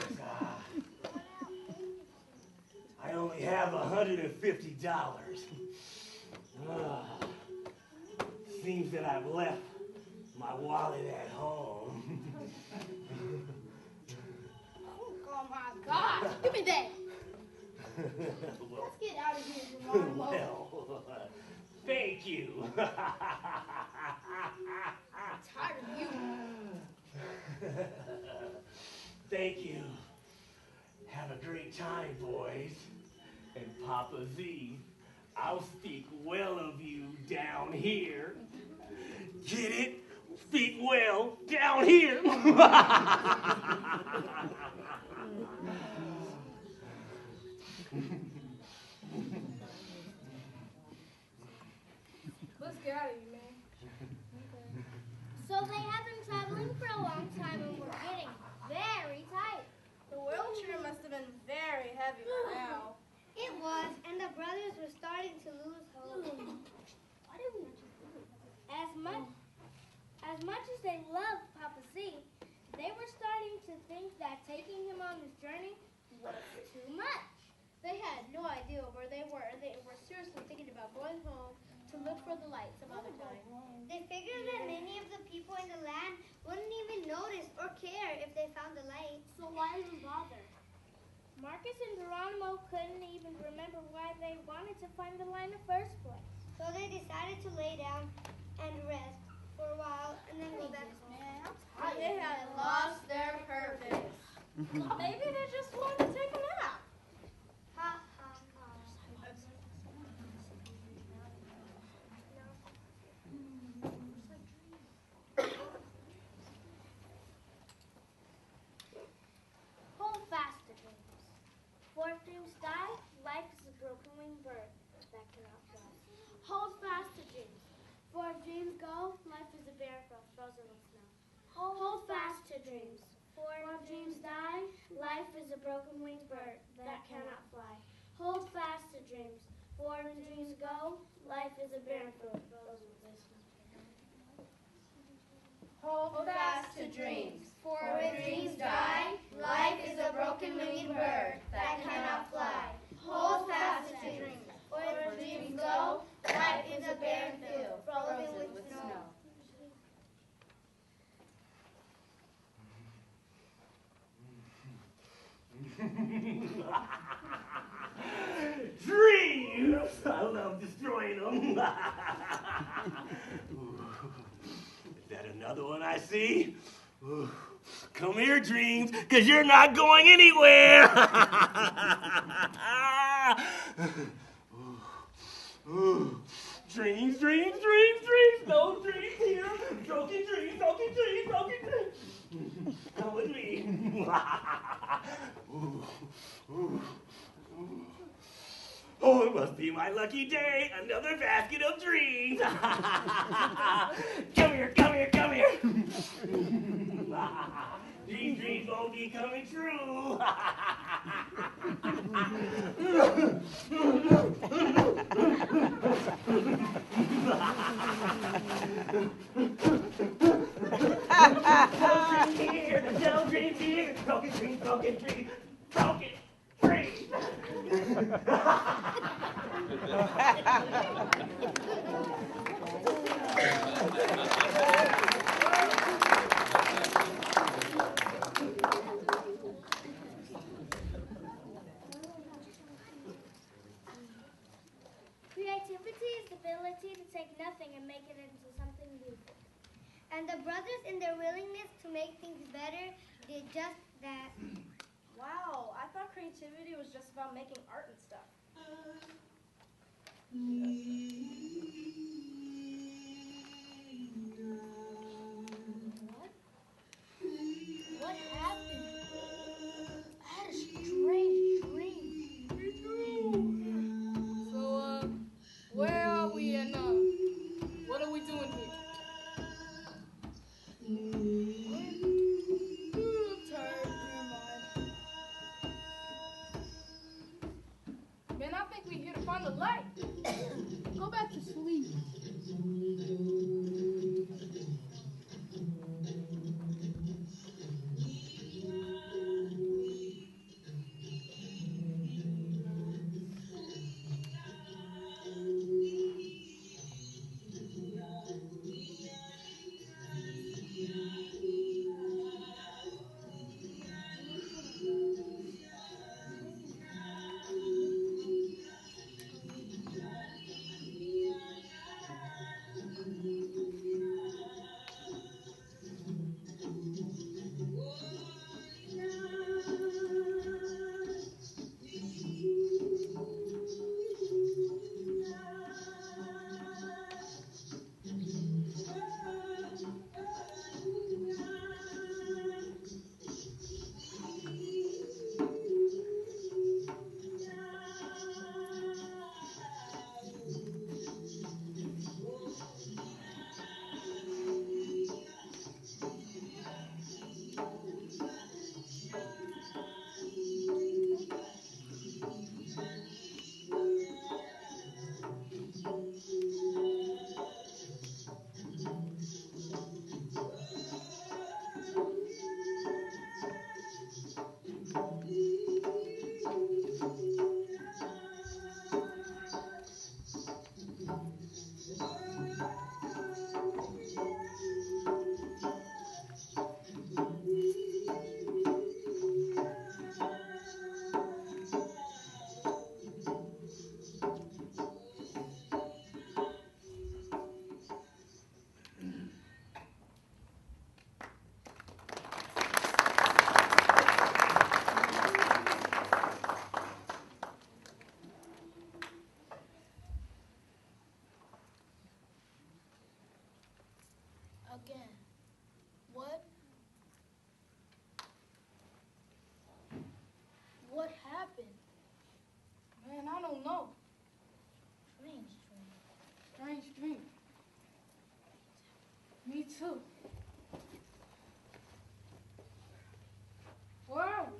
I only have $150. Seems that I've left my wallet at home. Oh my God! Give me that! Let's get out of here, Geronimo. Well, thank you. I'm tired of you. Thank you. Have a great time, boys. And Papa Z, I'll speak well of you down here. Get it? Speak well down here. Let's get out of here, man. So they have been traveling for a long time and were getting very tight. The wheelchair must have been very heavy by now. It was, and the brothers were starting to lose hope. As much as they loved Papa Z, they were starting to think that taking him on this journey was too much. They had no idea where they were, and they were seriously thinking about going home to look for the light some other time. They figured that many of the people in the land wouldn't even notice or care if they found the light. So why even bother? Marcus and Geronimo couldn't even remember why they wanted to find the light in the first place. So they decided to lay down and rest for a while and then go back home. They had lost their purpose. Maybe they just wanted to take a nap. Ha ha ha. Hold fast to dreams. For if dreams die, life is a broken winged bird that cannot fly. Hold fast to dreams. For if dreams go, life is a bare frost frozen with snow. Hold fast to dreams. For if dreams die, life is a broken winged bird that cannot fly. Hold fast to dreams. For if dreams go, life is a bare frost frozen with snow. Hold fast to dreams. For when dreams die, life is a broken winged bird that cannot fly. Hold fast to dreams. For when dreams go, life is a barren field frozen with snow. Dreams! I love destroying them. Is that another one I see? Ooh. Come here, dreams, because you're not going anywhere. Ooh. Dreams, dreams, dreams, dreams. No dreams here. Broken dreams, broken dreams, broken dreams. Come with me. Ooh. Ooh. Ooh. Oh, it must be my lucky day. Another basket of dreams. Come here, come here, come here. These dreams won't be coming true. Here, the devil dreams here. Broken dreams, broken dreams, broken dreams. Creativity is the ability to take nothing and make it into something beautiful. And the brothers, in their willingness to make things better, did just that. Wow, I thought creativity was just about making art and stuff. What happened? I had a strange dream. So, where are we in, Again. What? What happened? Man, I don't know. Strange dream. Strange dream. Me too. Where are we?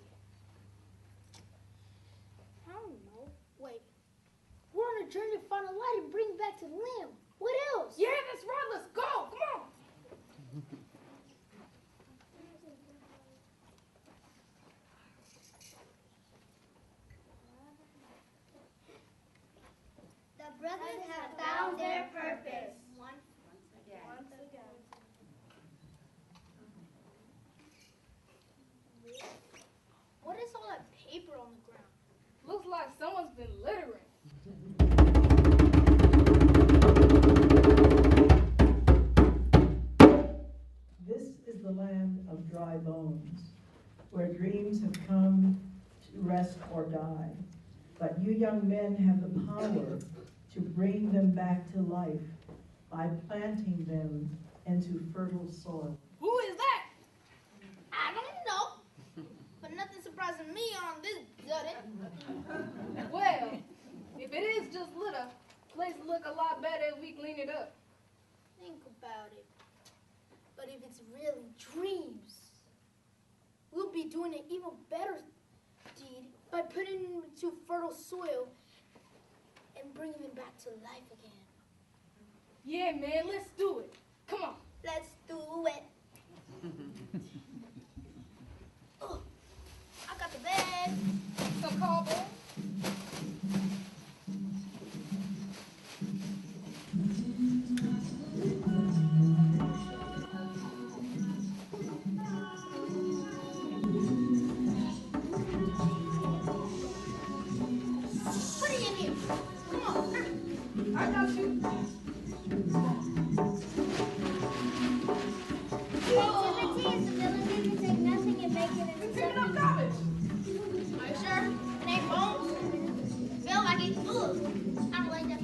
I don't know. Wait. We're on a journey to find a light and bring it back to the lamb. What else? Yeah, that's right. Let's go. Come on. The brothers have found their purpose. Once again. What is all that paper on the ground? Looks like someone's been littering. This is the land of dry bones, where dreams have come to rest or die. But you young men have the power to bring them back to life by planting them into fertile soil. Who is that? I don't know. But nothing surprising me on this, does it? Well, if it is just litter, place will look a lot better if we clean it up. Think about it. But if it's really dreams, we'll be doing an even better deed by putting them into fertile soil and bringing them back to life again. Yeah, man, let's do it. Come on. Let's do it. Oh, I got the bag. Some cardboard. Put it in here. Come on. I got you. Creativity is the ability to take nothing and make it into Picking up something. garbage. Are you sure? It ain't bones? Feel like it. Ugh. I don't like that.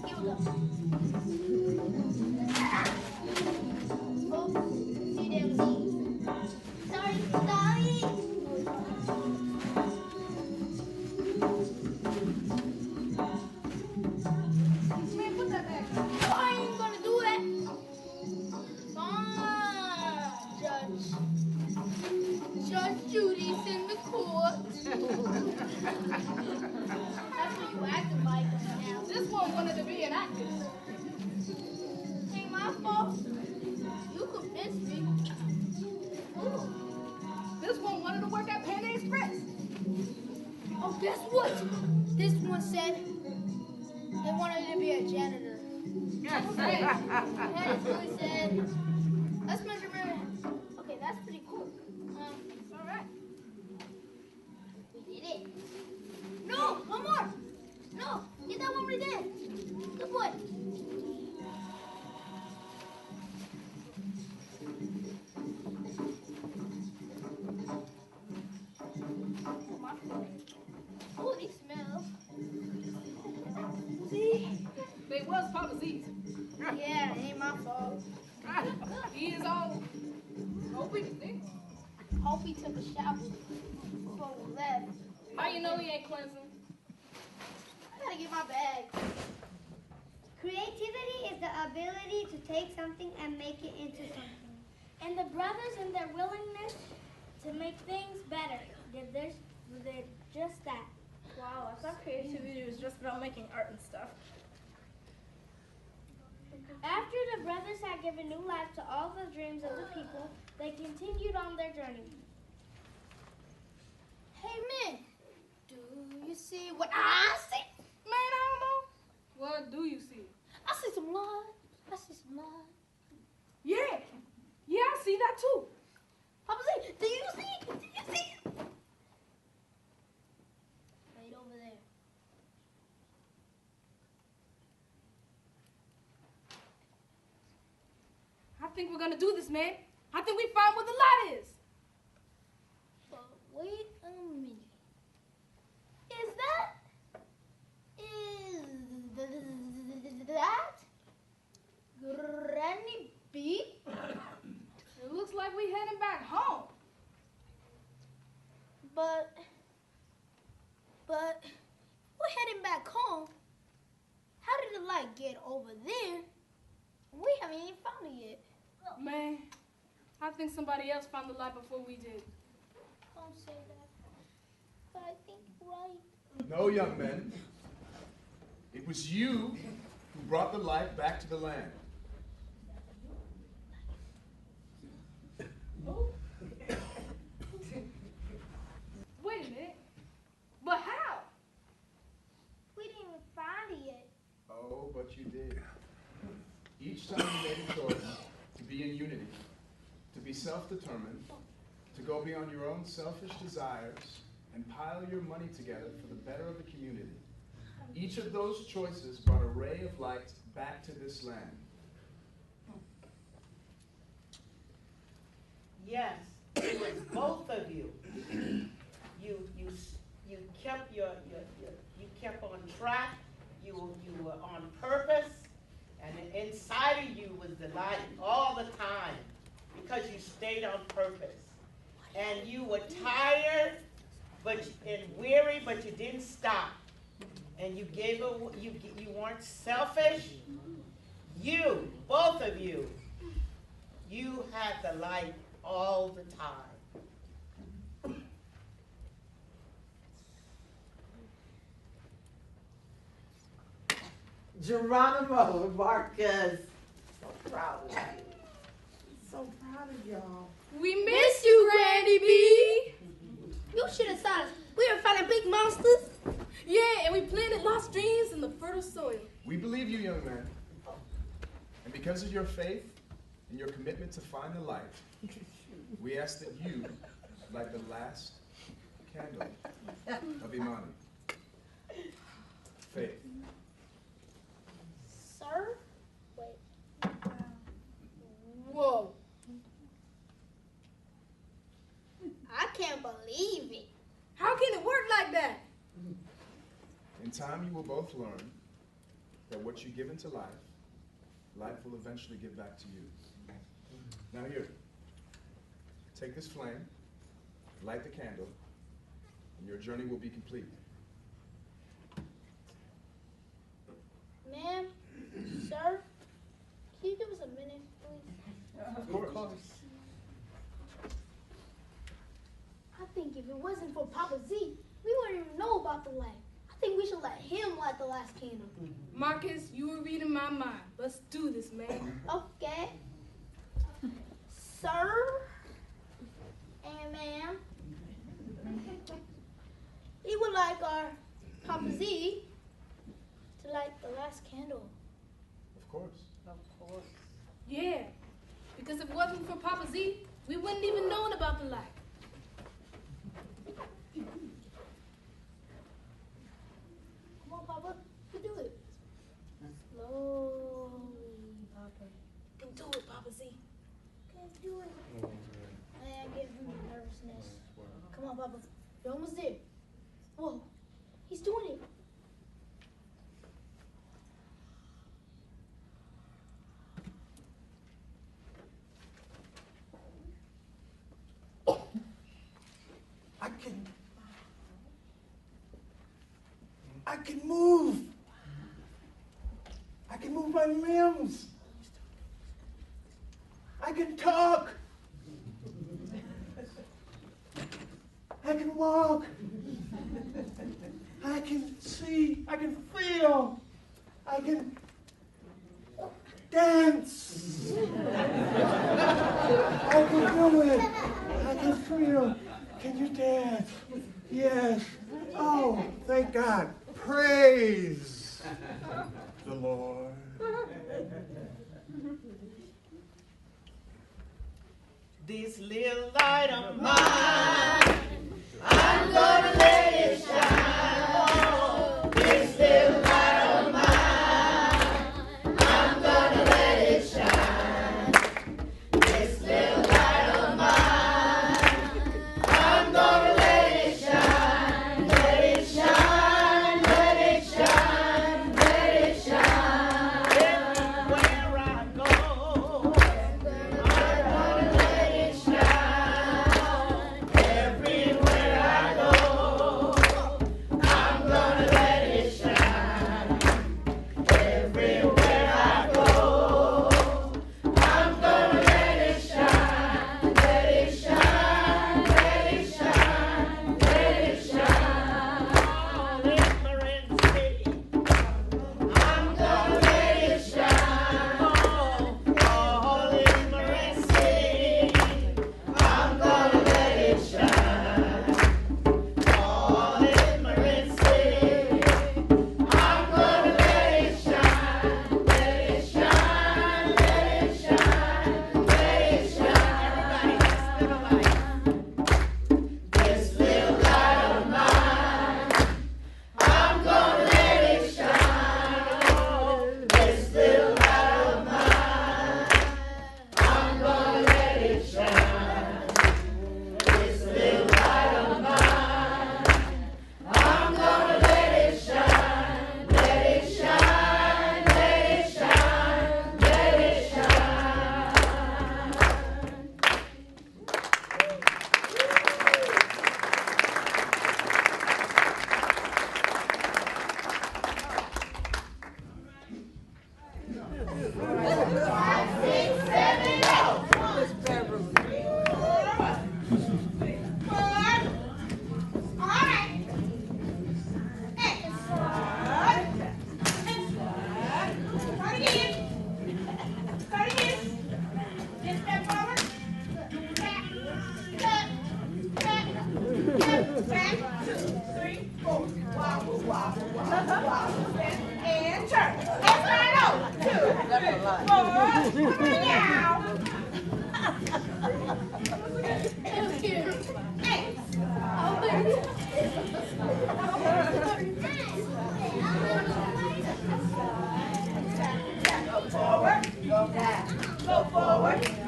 Here we go. Oops. You didn't see. Sorry. Man, put that back. I ain't gonna do that. Fine, Judge. Judge Judy's in the court. That's what you acting like now. This one wanted to be an actor. Ain't my fault. You convinced me. Ooh. This one wanted to work at Panda Express. Oh, guess what? This one said they wanted to be a janitor. Hey, And this one said, let's measure my... Okay, that's pretty cool. it's all right. We did it. No, one more. No, get that one right there. Good boy. Oh, they smell. See? They was Papa Z's. Yeah, it ain't my fault. He is all hoping to think. Hope he took a shower before we left. How you know he ain't cleansing? I gotta get my bag. Creativity is the ability to take something and make it into something. And the brothers, in their willingness to make things better, they're just that. Wow, I thought creativity was just about making art and stuff. After the brothers had given new life to all the dreams of the people, they continued on their journey. Hey, man. Do you see what I see? Man, I don't know. What do you see? I see some light. I see some light. Yeah. Yeah, I see that too. Papa Z, do you see? Do you see? Right over there. I think we're gonna do this, man. I think we found where the light is. But wait a minute. Is that Granny B? I think somebody else found the light before we did. Don't say that. But I think you're right. No, young men. It was you who brought the light back to the land. Wait a minute. But how? We didn't even find it yet. Oh, but you did. Each time you made a choice to be in unity, to be self-determined, to go beyond your own selfish desires, and pile your money together for the better of the community. Each of those choices brought a ray of light back to this land. Yes, it was both of you. You kept you kept on track. You were on purpose, and inside of you was the light all the time because you stayed on purpose. And you were tired, and weary, but you didn't stop. And you gave it. You weren't selfish. You, both of you, you had the light all the time. Geronimo and Marcus, so proud of you. So proud of y'all. We miss you, Granny B. You should have saw us. We were fighting big monsters. Yeah, and we planted lost dreams in the fertile soil. We believe you, young man. And because of your faith and your commitment to find the light, we ask that you light the last candle of Imani. Faith. Sir? Wait. Whoa. I can't believe it. How can it work like that? In time, you will both learn that what you give into life, life will eventually give back to you. Now here, take this flame, light the candle, and your journey will be complete. Ma'am, sir, can you give us a minute, please? Of course. I think if it wasn't for Papa Z, we wouldn't even know about the light. I think we should let him light the last candle. Marcus, you were reading my mind. Let's do this, man. Okay. Sir and ma'am, we would like our Papa Z to light the last candle. Of course. Of course. Yeah, because if it wasn't for Papa Z, we wouldn't even known about the light. Come on, Papa, you can do it. Slowly, Papa. You can do it, Papa Z. Can't do it. I get nervousness. Come on, Papa. You're almost there. Whoa, he's doing it. I can move. I can move my limbs. I can talk. I can walk. I can see. I can feel. I can dance. I can do it. I can feel. Can you dance? Yes. Oh, thank God. Praise the Lord. This little light of mine, I'm gonna let it shine. Oh, this little light of mine, I'm gonna let it shine. This little light of mine, I'm gonna let it shine. Let it shine, let it shine, let it shine. Everywhere I go, I'm gonna let it shine.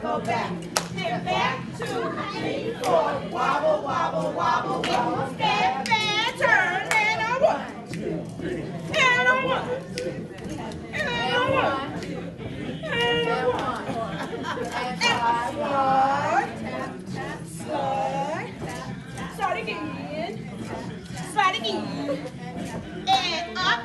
go back. And back, 2, 3, 4. Wobble, wobble, wobble, wobble. Step and turn and a 1, 2, 3. And a 1, 2, 3. And a 1, 2, 3. And a 1. And slide. Slide. Start again. Slide again. And up.